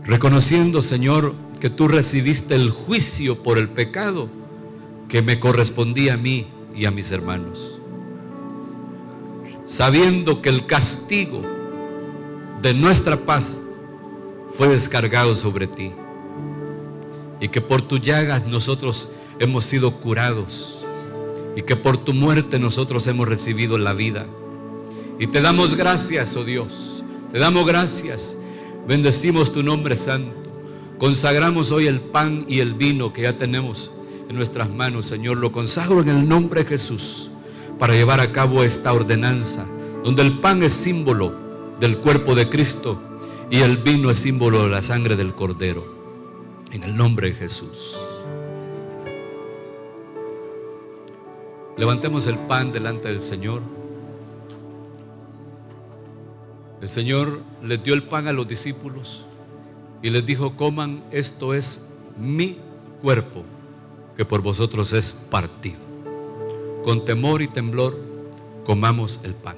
reconociendo, Señor, que tú recibiste el juicio por el pecado que me correspondía a mí y a mis hermanos, sabiendo que el castigo de nuestra paz fue descargado sobre ti y que por tus llagas nosotros hemos sido curados y que por tu muerte nosotros hemos recibido la vida. Y te damos gracias, oh Dios, te damos gracias, bendecimos tu nombre santo, consagramos hoy el pan y el vino que ya tenemos en nuestras manos, Señor, lo consagro en el nombre de Jesús para llevar a cabo esta ordenanza, donde el pan es símbolo del cuerpo de Cristo y el vino es símbolo de la sangre del Cordero, en el nombre de Jesús. Levantemos el pan delante del Señor. El Señor les dio el pan a los discípulos y les dijo: coman, esto es mi cuerpo, que por vosotros es partido. Con temor y temblor comamos el pan.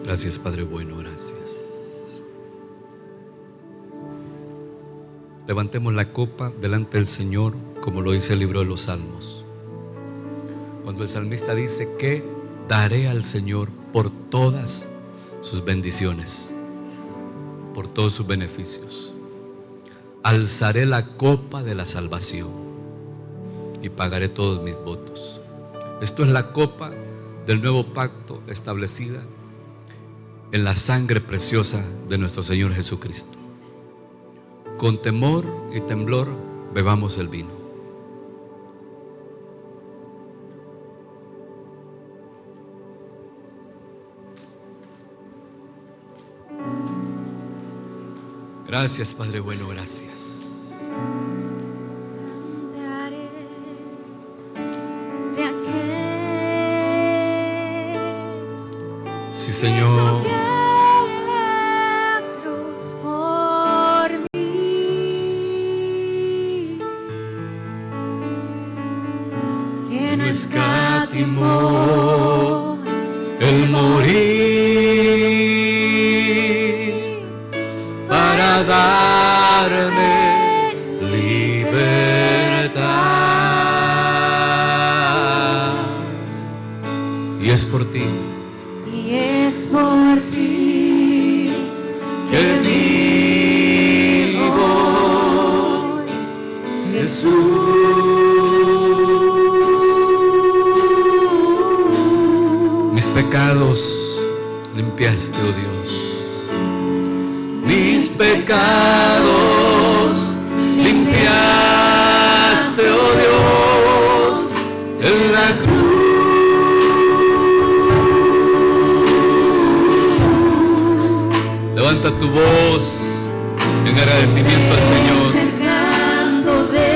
Gracias, Padre bueno, gracias. Levantemos la copa delante del Señor, como lo dice el libro de los Salmos. Cuando el salmista dice que daré al Señor por todas sus bendiciones, por todos sus beneficios. Alzaré la copa de la salvación y pagaré todos mis votos. Esto es la copa del nuevo pacto establecida en la sangre preciosa de nuestro Señor Jesucristo. Con temor y temblor bebamos el vino. Gracias, Padre bueno, gracias. Cantaré de aquel Sí, Señor. que subió la cruz por mí, que no escatimó el morir para darme libertad. Y es por ti y es por ti que vivo, Jesús. Mis pecados limpiaste, oh Dios. Mis pecados limpiaste, oh Dios, en la cruz. Levanta tu voz en agradecimiento al Señor. Es el canto de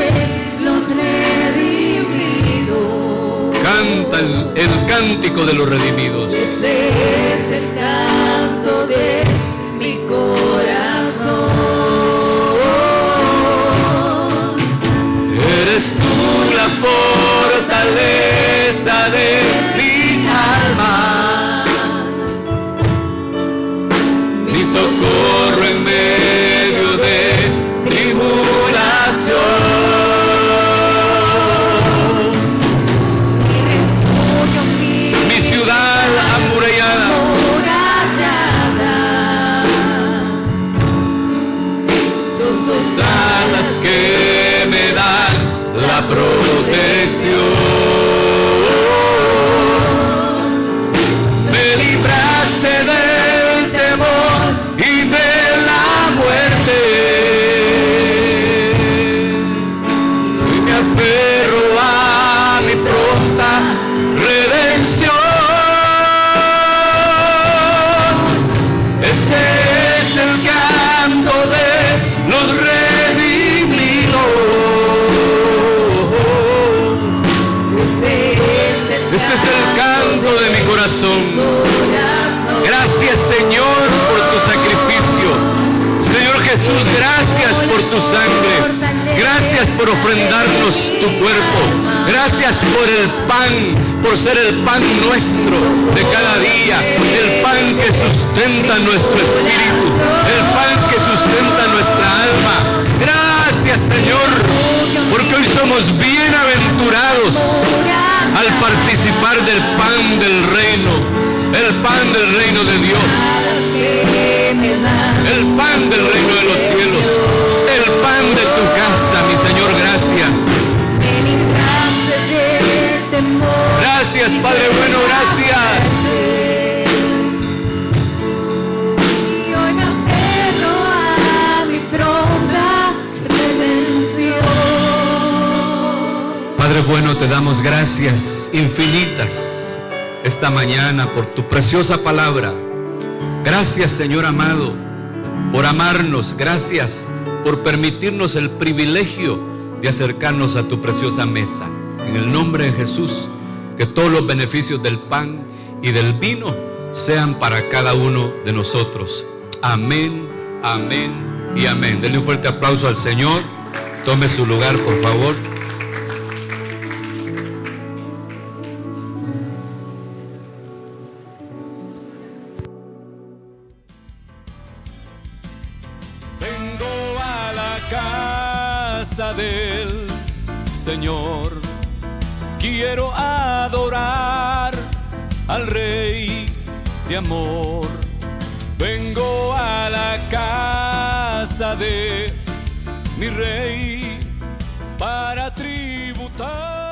los redimidos. Canta el cántico de los redimidos. Ese es el canto de mi corazón. Eres tú la fortaleza de mi alma, mi socorro en medio de tribulación, mi ciudad amurallada, Son tus alas que me dan la protección. Me libraste del temor y de la muerte. Y me aferro a mi pronta redención. Este es el canto de los redimidos. Este es el canto de mi corazón. Gracias, Señor, por tu sacrificio. Señor Jesús, gracias por tu sangre. Gracias por ofrendarnos tu cuerpo. Gracias por el pan, por ser el pan nuestro de cada día. El pan que sustenta nuestro espíritu. El pan que sustenta nuestra alma. Gracias, Señor, porque hoy somos bienaventurados al participar del pan del reino, el pan del reino de Dios, el pan del reino de los cielos, el pan de tu casa, mi Señor, gracias. Gracias, Padre bueno, gracias. Y hoy me aferro a mi pronta redención. Padre bueno, te damos gracias infinitas esta mañana por tu preciosa palabra. Gracias, Señor amado, por amarnos. Gracias por permitirnos el privilegio de acercarnos a tu preciosa mesa. En el nombre de Jesús, que todos los beneficios del pan y del vino sean para cada uno de nosotros. Amén, amén y amén. Denle un fuerte aplauso al Señor. Tome su lugar, por favor. casa del Señor. Quiero adorar al Rey de amor. Vengo a la casa de mi Rey para tributar.